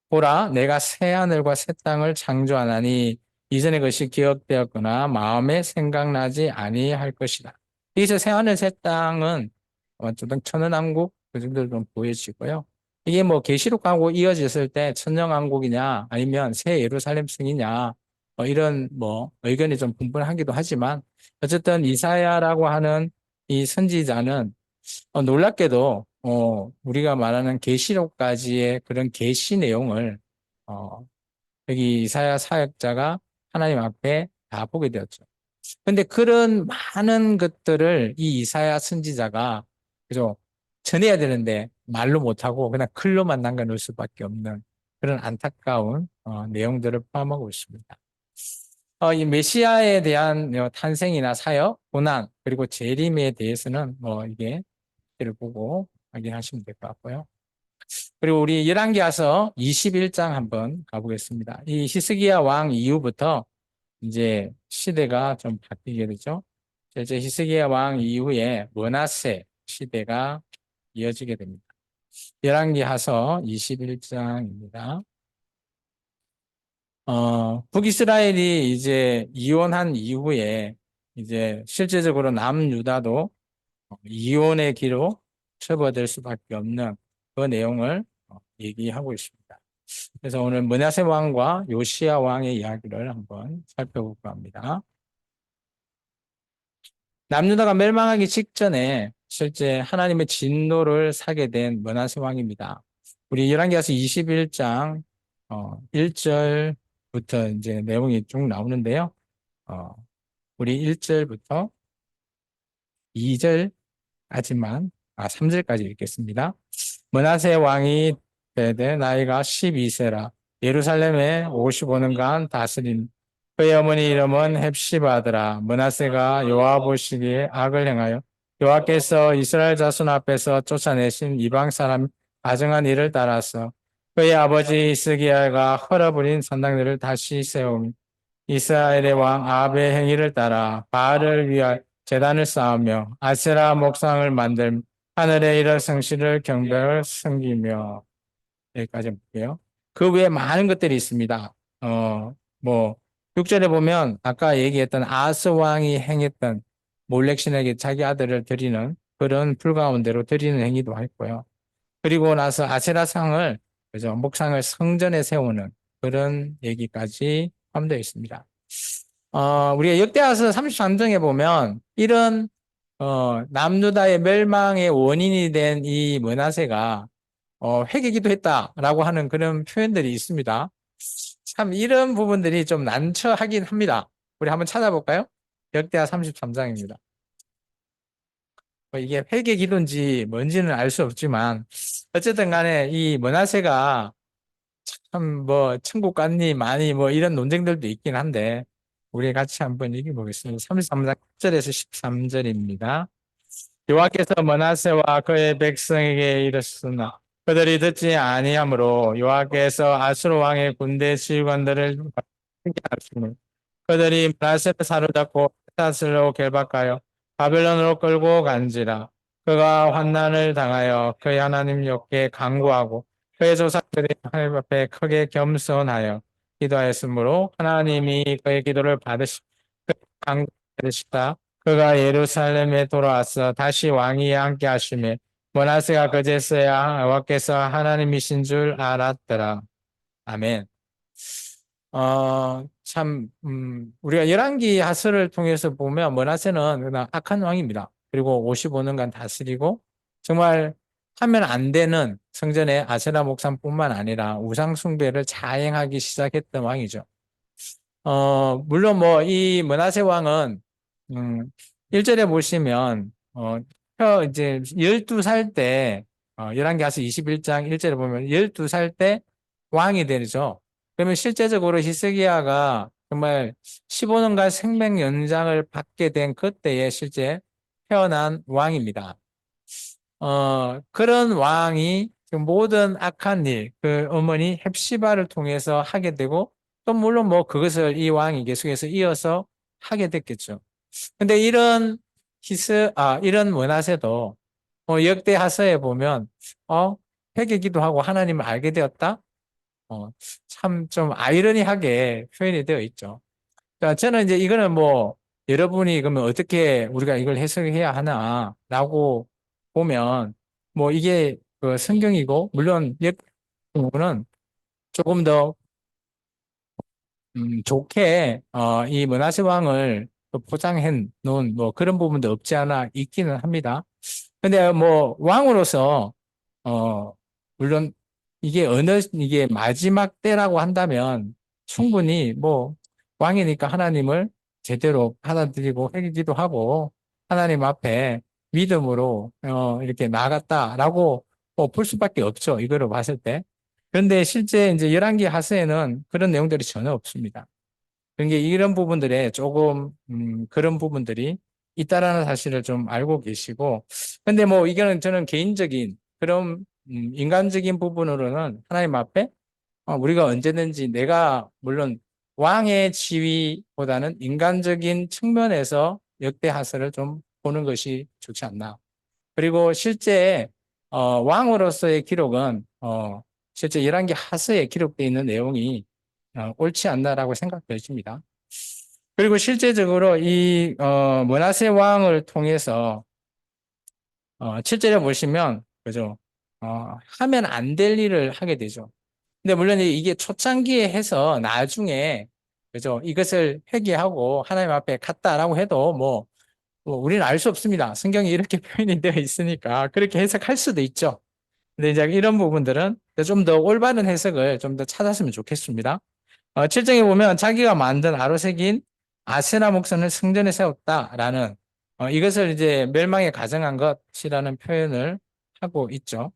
보라, 내가 새 하늘과 새 땅을 창조하나니 이전의 것이 기억되었거나 마음에 생각나지 아니할 것이다. 여기서 새 하늘 새 땅은 어쨌든 천연왕국 그 정도 좀 보여지고요. 이게 뭐 계시록하고 이어졌을 때 천년왕국이냐 아니면 새 예루살렘 성이냐 이런 뭐 의견이 좀 분분하기도 하지만 어쨌든 이사야라고 하는 이 선지자는 놀랍게도 우리가 말하는 계시록까지의 그런 계시 내용을 어, 여기 이사야 사역자가 하나님 앞에 다 보게 되었죠. 근데 그런 많은 것들을 이 이사야 선지자가 그죠 전해야 되는데 말로 못하고 그냥 글로만 남겨놓을 수밖에 없는 그런 안타까운 내용들을 포함하고 있습니다. 이 메시아에 대한 탄생이나 사역, 고난 그리고 재림에 대해서는 뭐 이게 를 보고 확인하시면 될 것 같고요. 그리고 우리 열왕기하서 21장 한번 가보겠습니다. 이 히스기야 왕 이후부터 이제 시대가 좀 바뀌게 되죠. 실제 히스기야 왕 이후에 므낫세 시대가 이어지게 됩니다. 열왕기하서 21장입니다. 북이스라엘이 이제 이혼한 이후에 이제 실제적으로 남유다도 이혼의 기로 처벌될 수밖에 없는 그 내용을 얘기하고 있습니다. 그래서 오늘 므낫세 왕과 요시야 왕의 이야기를 한번 살펴볼까 합니다. 남유다가 멸망하기 직전에 실제 하나님의 진노를 사게 된 므낫세 왕입니다. 우리 열왕기하서 21장 1절부터 이제 내용이 쭉 나오는데요. 우리 1절부터 2절까지만 3절까지 읽겠습니다. 므낫세 왕이 되되 나이가 12세라 예루살렘에 55년간 다스린 그의 어머니 이름은 헵시바더라. 므낫세가 여호와 보시기에 악을 행하여 여호와께서 이스라엘 자손 앞에서 쫓아내신 이방 사람 가증한 일을 따라서 그의 아버지 히스기야가 헐어버린 산당들을 다시 세우며 이스라엘의 왕 아합의 행위를 따라 바알을 위하여 제단을 쌓으며 아세라 목상을 만들 하늘의 이런 성실을 경배를 섬기며 여기까지 볼게요. 그 외에 많은 것들이 있습니다. 뭐 6절에 보면 아까 얘기했던 아스 왕이 행했던 몰렉신에게 자기 아들을 드리는 그런 불가운데로 드리는 행위도 했고요. 그리고 나서 아세라상을 그죠 목상을 성전에 세우는 그런 얘기까지 포함되어 있습니다. 우리가 역대하서 33장에 보면 이런 남유다의 멸망의 원인이 된 이 므낫세가 회개기도 했다라고 하는 그런 표현들이 있습니다. 참 이런 부분들이 좀 난처하긴 합니다. 우리 한번 찾아볼까요? 역대하 33장입니다. 이게 회개기도인지 뭔지는 알 수 없지만 어쨌든 간에 이 므낫세가 참 뭐 천국 갔니 많이 뭐 이런 논쟁들도 있긴 한데 우리 같이 한번 읽어보겠습니다. 33장 1절에서 13절입니다. 여호와께서 므낫세와 그의 백성에게 이르셨으나 그들이 듣지 아니하므로 여호와께서 아수르 왕의 군대 지휘관들을 하시니 그들이 므낫세를 사로잡고 탓으로 결박하여 바벨론으로 끌고 간지라. 그가 환난을 당하여 그의 하나님 여호와께 간구하고 그의 조상들이 하나님 앞에 크게 겸손하여 기도하였으므로 하나님이 그의 기도를 받으시다. 그가 예루살렘에 돌아와서 다시 왕위에 앉게 하시며 므낫세가 그제서야 여호와께서 하나님이신 줄 알았더라. 아멘. 우리가 열왕기 하서를 통해서 보면 므낫세는 그냥 악한 왕입니다. 그리고 55년간 다스리고 정말 하면 안 되는 성전의 아세라 목상뿐만 아니라 우상 숭배를 자행하기 시작했던 왕이죠. 물론 뭐 이 므낫세 왕은 1절에 보시면 이제 12살 때 열왕기하서 21장 1절에 보면 12살 때 왕이 되죠. 그러면 실제적으로 히스기야가 정말 15년간 생명 연장을 받게 된 그때에 실제 태어난 왕입니다. 그런 왕이 그 모든 악한 일, 그 어머니 헵시바를 통해서 하게 되고, 또 물론 뭐 그것을 이 왕이 계속해서 이어서 하게 됐겠죠. 근데 이런 문화세도 역대 하서에 보면, 어, 회개 기도하고 하나님을 알게 되었다? 참 좀 아이러니하게 표현이 되어 있죠. 자, 저는 이제 이거는 뭐 여러분이 그러면 어떻게 우리가 이걸 해석해야 하나라고 보면 뭐 이게 그 성경이고 물론 옛 경우는 조금 더 좋게 이 문하세 왕을 또 포장해 놓은 뭐 그런 부분도 없지 않아 있기는 합니다. 근데 뭐 왕으로서 어 물론 이게 마지막 때라고 한다면 충분히 뭐 왕이니까 하나님을 제대로 받아들이고 회개기도 하고 하나님 앞에 믿음으로 이렇게 나아갔다라고 뭐볼 수밖에 없죠. 이거를 봤을 때. 그런데 실제 이제 열왕기 하서에는 그런 내용들이 전혀 없습니다. 그러니까 이런 부분들에 조금 그런 부분들이 있다라는 사실을 좀 알고 계시고 근데 뭐 이거는 저는 개인적인 그런 인간적인 부분으로는 하나님 앞에 우리가 언제든지 내가 물론 왕의 지위보다는 인간적인 측면에서 역대 하서를 좀 보는 것이 좋지 않나. 그리고 실제 왕으로서의 기록은 실제 열왕기 하서에 기록되어 있는 내용이 옳지 않나라고 생각되십니다. 그리고 실제적으로 이 므낫세 왕을 통해서 7절에 보시면 그죠? 하면 안 될 일을 하게 되죠. 근데 물론 이게 초창기에 해서 나중에 그죠? 이것을 회개하고 하나님 앞에 갔다라고 해도 뭐 우리는 알 수 없습니다. 성경이 이렇게 표현이 되어 있으니까 그렇게 해석할 수도 있죠. 근데 이제 이런 부분들은 좀 더 올바른 해석을 좀 더 찾았으면 좋겠습니다. 7장에 보면 자기가 만든 아로색인 아세라 목선을 성전에 세웠다라는 이것을 이제 멸망에 가정한 것이라는 표현을 하고 있죠.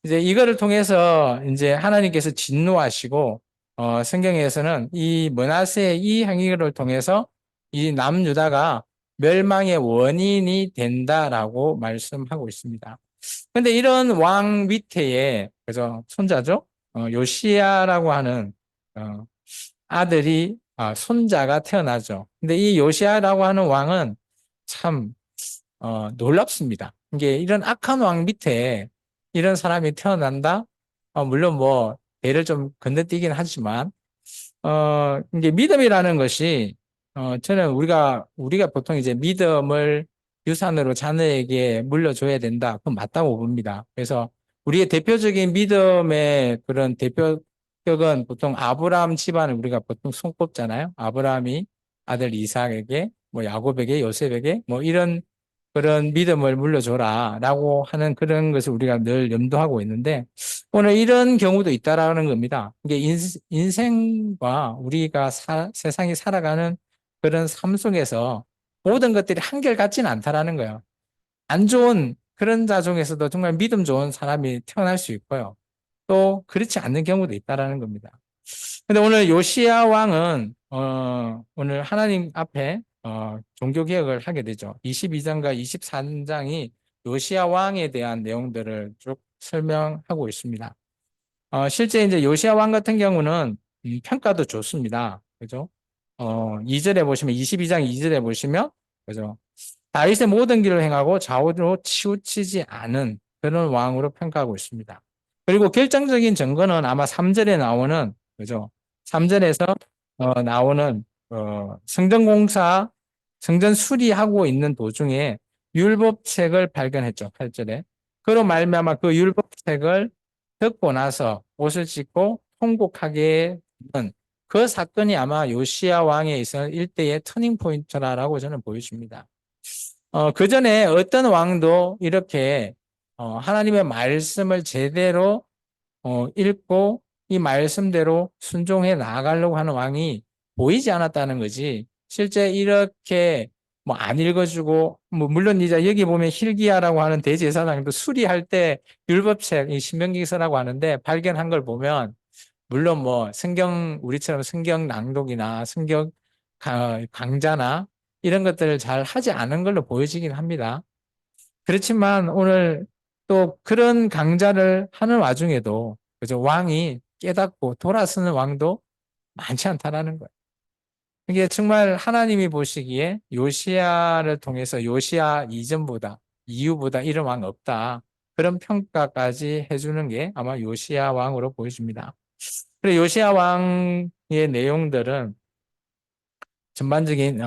이제 이거를 통해서 이제 하나님께서 진노하시고 성경에서는 이 므낫세의 이 행위를 통해서 이 남유다가 멸망의 원인이 된다라고 말씀하고 있습니다. 근데 이런 왕 밑에 그죠 손자죠 요시야라고 하는 어, 손자가 태어나죠. 근데 이 요시야라고 하는 왕은 참 놀랍습니다. 이게 이런 악한 왕 밑에 이런 사람이 태어난다? 물론 뭐 대를 좀 건너뛰긴 하지만 이제 믿음이라는 것이 저는 우리가 보통 이제 믿음을 유산으로 자녀에게 물려줘야 된다. 그건 맞다고 봅니다. 그래서 우리의 대표적인 믿음의 그런 대표격은 보통 아브라함 집안을 우리가 보통 손꼽잖아요. 아브라함이 아들 이삭에게, 뭐 야곱에게, 요셉에게, 뭐 이런 그런 믿음을 물려줘라라고 하는 그런 것을 우리가 늘 염두하고 있는데 오늘 이런 경우도 있다라는 겁니다. 이게 인생과 우리가 세상이 살아가는 그런 삶 속에서 모든 것들이 한결같지는 않다라는 거예요. 안 좋은 그런 자중에서도 정말 믿음 좋은 사람이 태어날 수 있고요. 또 그렇지 않는 경우도 있다라는 겁니다. 근데 오늘 요시야 왕은 오늘 하나님 앞에 종교 개혁을 하게 되죠. 22장과 23장이 요시야 왕에 대한 내용들을 쭉 설명하고 있습니다. 실제 이제 요시야 왕 같은 경우는 평가도 좋습니다. 그죠? 2절에 보시면 22장 2절에 보시면 그죠? 다윗의 모든 길을 행하고 좌우로 치우치지 않은 그런 왕으로 평가하고 있습니다. 그리고 결정적인 증거는 아마 3절에 나오는 그죠? 3절에서 나오는 성전 수리하고 있는 도중에 율법책을 발견했죠. 8절에. 그로 말미암아 그 율법책을 듣고 나서 옷을 찢고 통곡하게 된 그 사건이 아마 요시야 왕에 있어 일대의 터닝 포인트라고 저는 보여집니다. 그 전에 어떤 왕도 이렇게 하나님의 말씀을 제대로 읽고 이 말씀대로 순종해 나아가려고 하는 왕이 보이지 않았다는 거지. 실제 이렇게 뭐 안 읽어주고 뭐 물론 이제 여기 보면 hil기야라고 하는 대제사장도 수리할 때 율법책 이 신명기서라고 하는데 발견한 걸 보면 물론 뭐 성경 우리처럼 성경 낭독이나 성경 강좌나 이런 것들을 잘 하지 않은 걸로 보여지긴 합니다. 그렇지만 오늘 또 그런 강자를 하는 와중에도 그죠? 왕이 깨닫고 돌아서는 왕도 많지 않다라는 거예요. 이게 정말 하나님이 보시기에 요시야를 통해서 요시야 이전보다 이후보다 이런 왕 없다. 그런 평가까지 해주는 게 아마 요시야 왕으로 보여집니다. 그리고 요시야 왕의 내용들은 전반적인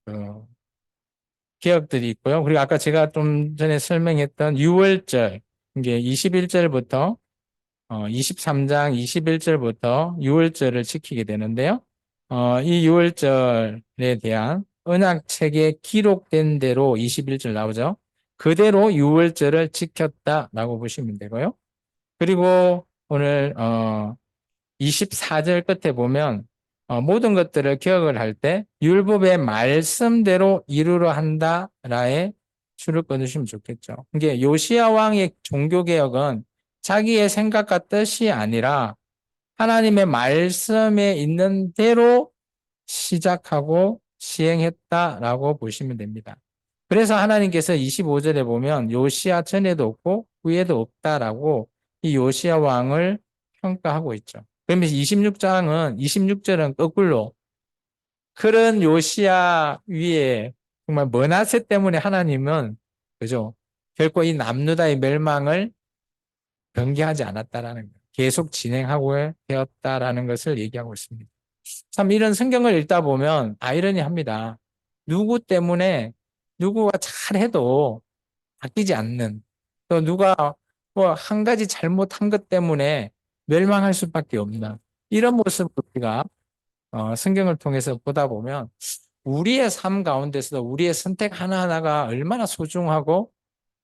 그 기억들이 있고요. 그리고 아까 제가 좀 전에 설명했던 6월절 이게 21절부터 23장 21절부터 6월절을 지키게 되는데요. 이 6월절에 대한 언약책에 기록된 대로 21절 나오죠. 그대로 6월절을 지켰다라고 보시면 되고요. 그리고 오늘 24절 끝에 보면 모든 것들을 기억을 할 때 율법의 말씀대로 이루려 한다라에 줄을 끊으시면 좋겠죠. 이게 요시야 왕의 종교개혁은 자기의 생각과 뜻이 아니라 하나님의 말씀에 있는 대로 시작하고 시행했다라고 보시면 됩니다. 그래서 하나님께서 25절에 보면 요시야 전에도 없고 후에도 없다라고 이 요시야 왕을 평가하고 있죠. 그러면서 26장은 26절은 거꾸로 그런 요시야 위에 정말 머나세 때문에 하나님은 그죠? 결코 이 남유다의 멸망을 변개하지 않았다라는 거예요. 계속 진행하고 되었다라는 것을 얘기하고 있습니다. 참 이런 성경을 읽다 보면 아이러니합니다. 누구 때문에 누구가 잘해도 바뀌지 않는 또 누가 뭐 한 가지 잘못한 것 때문에 멸망할 수밖에 없는 이런 모습을 우리가 성경을 통해서 보다 보면 우리의 삶 가운데서도 우리의 선택 하나하나가 얼마나 소중하고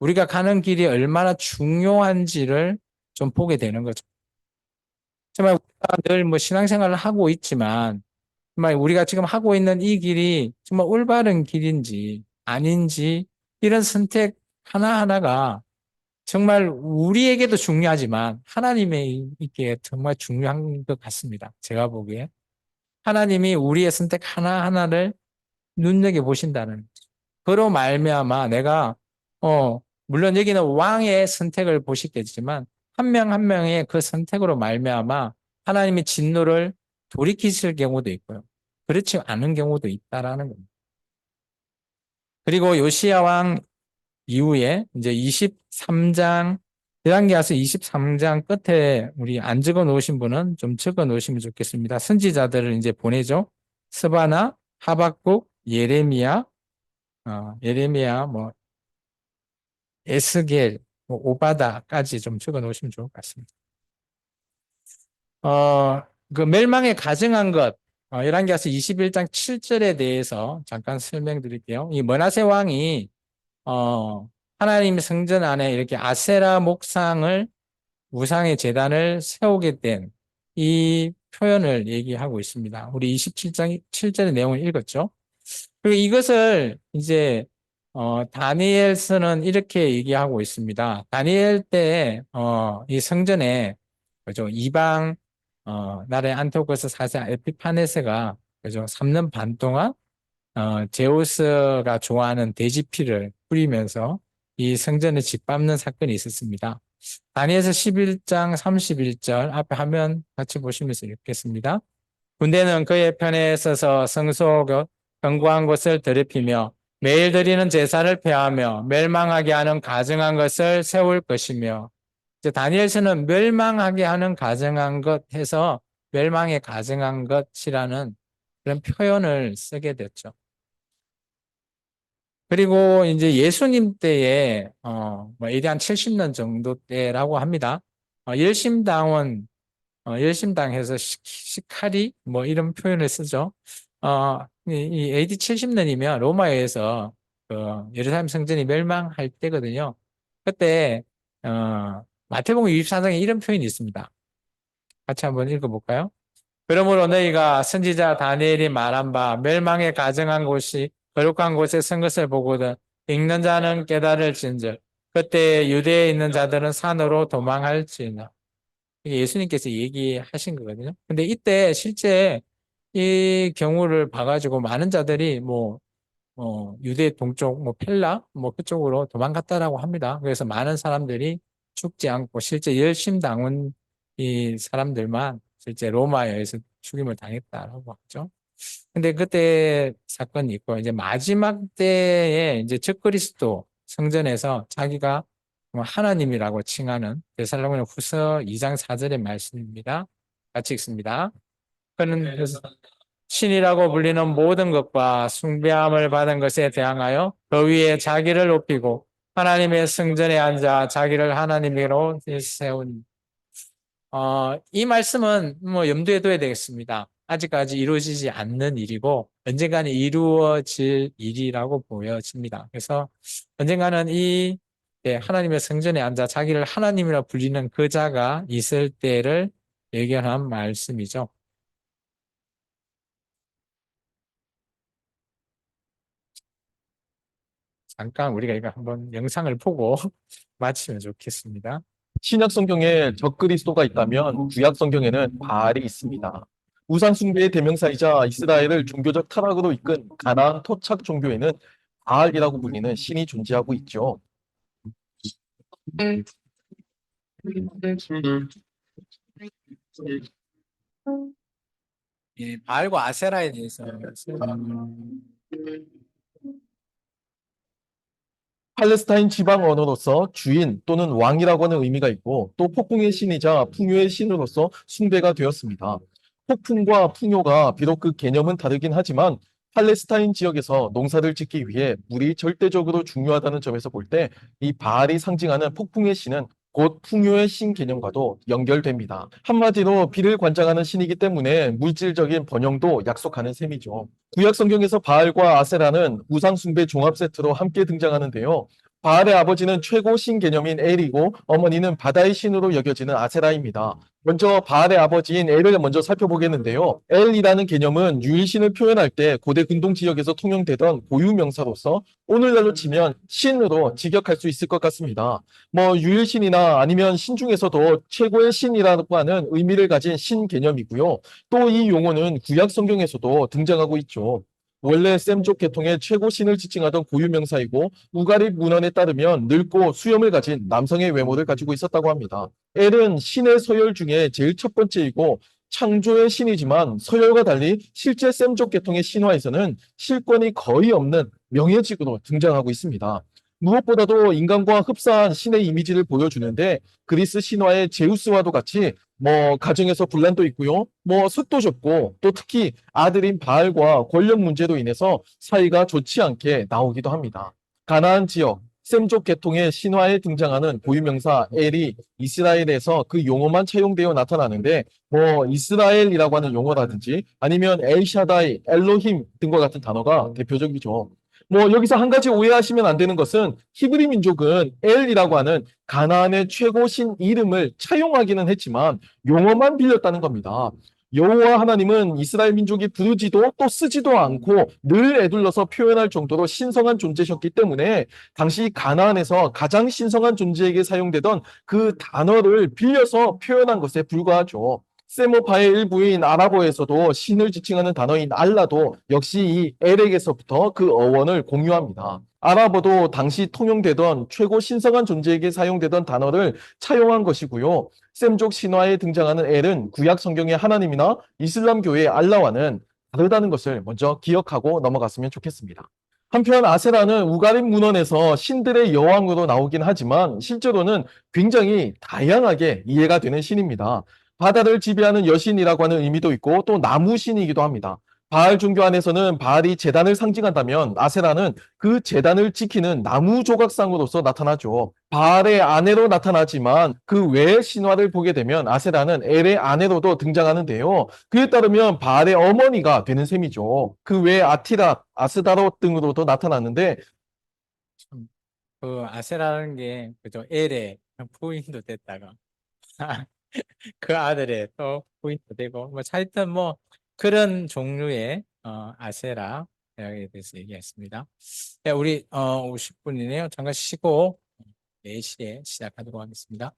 우리가 가는 길이 얼마나 중요한지를 좀 보게 되는 거죠. 정말 우리가 늘 뭐 신앙생활을 하고 있지만 정말 우리가 지금 하고 있는 이 길이 정말 올바른 길인지 아닌지 이런 선택 하나하나가 정말 우리에게도 중요하지만 하나님에게 정말 중요한 것 같습니다. 제가 보기에. 하나님이 우리의 선택 하나하나를 눈여겨보신다는 그로 말미암아 내가 물론 여기는 왕의 선택을 보시겠지만 한 명 한 명의 그 선택으로 말미암아 하나님의 진노를 돌이키실 경우도 있고요. 그렇지 않은 경우도 있다라는 겁니다. 그리고 요시야 왕 이후에 이제 23장 대단기 가서 23장 끝에 우리 안 적어 놓으신 분은 좀 적어 놓으시면 좋겠습니다. 선지자들을 이제 보내죠. 스바나, 하박국, 예레미야, 뭐 에스겔, 뭐 오바다까지 좀 적어 놓으시면 좋을 것 같습니다. 그 멸망에 가증한 것, 열왕기하서 21장 7절에 대해서 잠깐 설명드릴게요. 이 머나세 왕이 하나님 성전 안에 이렇게 아세라 목상을 우상의 제단을 세우게 된 이 표현을 얘기하고 있습니다. 우리 27장 7절의 내용을 읽었죠. 그리고 이것을 이제 다니엘서는 이렇게 얘기하고 있습니다. 다니엘 때 이 성전에 그죠 이방 나라의 안티오코스 사사 에피파네스가 그죠 3년 반 동안 제우스가 좋아하는 돼지피를 뿌리면서 이 성전을 짓밟는 사건이 있었습니다. 다니엘서 11장 31절 앞에 화면 같이 보시면서 읽겠습니다. 군대는 그의 편에 서서 성소 견고한 곳을 더럽히며 매일 드리는 제사를 폐하며 멸망하게 하는 가증한 것을 세울 것이며 이제 다니엘서는 멸망하게 하는 가증한 것 해서 멸망에 가증한 것이라는 그런 표현을 쓰게 됐죠. 그리고 이제 예수님 때에 뭐 AD 한 70년 정도 때라고 합니다. 열심당원 열심당해서 시카리 뭐 이런 표현을 쓰죠. 이 AD 70년이면 로마에서 그 예루살렘 성전이 멸망할 때거든요. 그때 마태복음 24장에 이런 표현이 있습니다. 같이 한번 읽어볼까요? 그러므로 너희가 선지자 다니엘이 말한 바 멸망에 가증한 곳이 거룩한 곳에 선 것을 보거든 읽는 자는 깨달을진즉 그때 유대에 있는 자들은 산으로 도망할지나 이게 예수님께서 얘기하신 거거든요. 근데 이때 실제 이 경우를 봐가지고 많은 자들이 뭐 유대 동쪽, 펠라, 그쪽으로 도망갔다라고 합니다. 그래서 많은 사람들이 죽지 않고 실제 열심당한 이 사람들만 실제 로마에 의해서 죽임을 당했다라고 하죠. 근데 그때 사건이 있고, 이제 마지막 때에 이제 적그리스도 성전에서 자기가 하나님이라고 칭하는 데살로니가 후서 2장 4절의 말씀입니다. 같이 읽습니다. 그는 신이라고 불리는 모든 것과 숭배함을 받은 것에 대항하여 그 위에 자기를 높이고 하나님의 성전에 앉아 자기를 하나님으로 세운. 이 말씀은 염두에 둬야 되겠습니다. 아직까지 이루어지지 않는 일이고 언젠가는 이루어질 일이라고 보여집니다. 그래서 언젠가는 하나님의 성전에 앉아 자기를 하나님이라 불리는 그 자가 있을 때를 예견한 말씀이죠. 잠깐 우리가 이거 한번 영상을 보고 마치면 좋겠습니다. 신약 성경에 적그리스도가 있다면 구약 성경에는 바알이 있습니다. 우상 숭배의 대명사이자 이스라엘을 종교적 타락으로 이끈 가나안 토착 종교에는 바알이라고 불리는 신이 존재하고 있죠. 예, 바알과 아세라에 대해서 팔레스타인 지방 언어로서 주인 또는 왕이라고 하는 의미가 있고 또 폭풍의 신이자 풍요의 신으로서 숭배가 되었습니다. 폭풍과 풍요가 비록 그 개념은 다르긴 하지만 팔레스타인 지역에서 농사를 짓기 위해 물이 절대적으로 중요하다는 점에서 볼 때 이 바알이 상징하는 폭풍의 신은 곧 풍요의 신 개념과도 연결됩니다. 한마디로 비를 관장하는 신이기 때문에 물질적인 번영도 약속하는 셈이죠. 구약 성경에서 바알과 아세라는 우상 숭배 종합 세트로 함께 등장하는데요. 바알의 아버지는 최고 신 개념인 엘이고 어머니는 바다의 신으로 여겨지는 아세라입니다. 먼저 바알의 아버지인 엘을 먼저 살펴보겠는데요. 엘이라는 개념은 유일신을 표현할 때 고대 근동 지역에서 통용되던 고유 명사로서 오늘날로 치면 신으로 직역할 수 있을 것 같습니다. 유일신이나 아니면 신 중에서도 최고의 신이라고 하는 의미를 가진 신 개념이고요. 또 이 용어는 구약 성경에서도 등장하고 있죠. 원래 셈족 계통의 최고 신을 지칭하던 고유 명사이고 우가립 문헌에 따르면 늙고 수염을 가진 남성의 외모를 가지고 있었다고 합니다. 엘은 신의 서열 중에 제일 첫 번째이고 창조의 신이지만 서열과 달리 실제 셈족 계통의 신화에서는 실권이 거의 없는 명예직으로 등장하고 있습니다. 무엇보다도 인간과 흡사한 신의 이미지를 보여주는데 그리스 신화의 제우스와도 같이 가정에서 분란도 있고요. 습도 좁고 또 특히 아들인 바알과 권력 문제로 인해서 사이가 좋지 않게 나오기도 합니다. 가나안 지역 셈족 계통의 신화에 등장하는 고유명사 엘이 이스라엘에서 그 용어만 차용되어 나타나는데 이스라엘이라고 하는 용어라든지 아니면 엘샤다이, 엘로힘 등과 같은 단어가 대표적이죠. 여기서 한 가지 오해하시면 안 되는 것은 히브리 민족은 엘이라고 하는 가나안의 최고 신 이름을 차용하기는 했지만 용어만 빌렸다는 겁니다. 여호와 하나님은 이스라엘 민족이 부르지도 또 쓰지도 않고 늘 에둘러서 표현할 정도로 신성한 존재셨기 때문에 당시 가나안에서 가장 신성한 존재에게 사용되던 그 단어를 빌려서 표현한 것에 불과하죠. 세모파의 일부인 아랍어에서도 신을 지칭하는 단어인 알라도 역시 이 엘에게서부터 그 어원을 공유합니다. 아랍어도 당시 통용되던 최고 신성한 존재에게 사용되던 단어를 차용한 것이고요. 셈족 신화에 등장하는 엘은 구약 성경의 하나님이나 이슬람교의 알라와는 다르다는 것을 먼저 기억하고 넘어갔으면 좋겠습니다. 한편 아세라는 우가립 문헌에서 신들의 여왕으로 나오긴 하지만 실제로는 굉장히 다양하게 이해가 되는 신입니다. 바다를 지배하는 여신이라고 하는 의미도 있고 또 나무신이기도 합니다. 바알 종교 안에서는 바알이 제단을 상징한다면 아세라는 그 제단을 지키는 나무 조각상으로서 나타나죠. 바알의 아내로 나타나지만 그 외의 신화를 보게 되면 아세라는 엘의 아내로도 등장하는데요. 그에 따르면 바알의 어머니가 되는 셈이죠. 그 외에 아티라, 아스다롯 등으로도 나타나는데 그 아세라는 게 그죠 엘의 부인도 됐다가 그 아들의 또 부인도 되고 하여튼 그런 종류의 아세라 에 대해서 얘기했습니다. 네, 우리 50분이네요. 잠깐 쉬고 4시에 시작하도록 하겠습니다.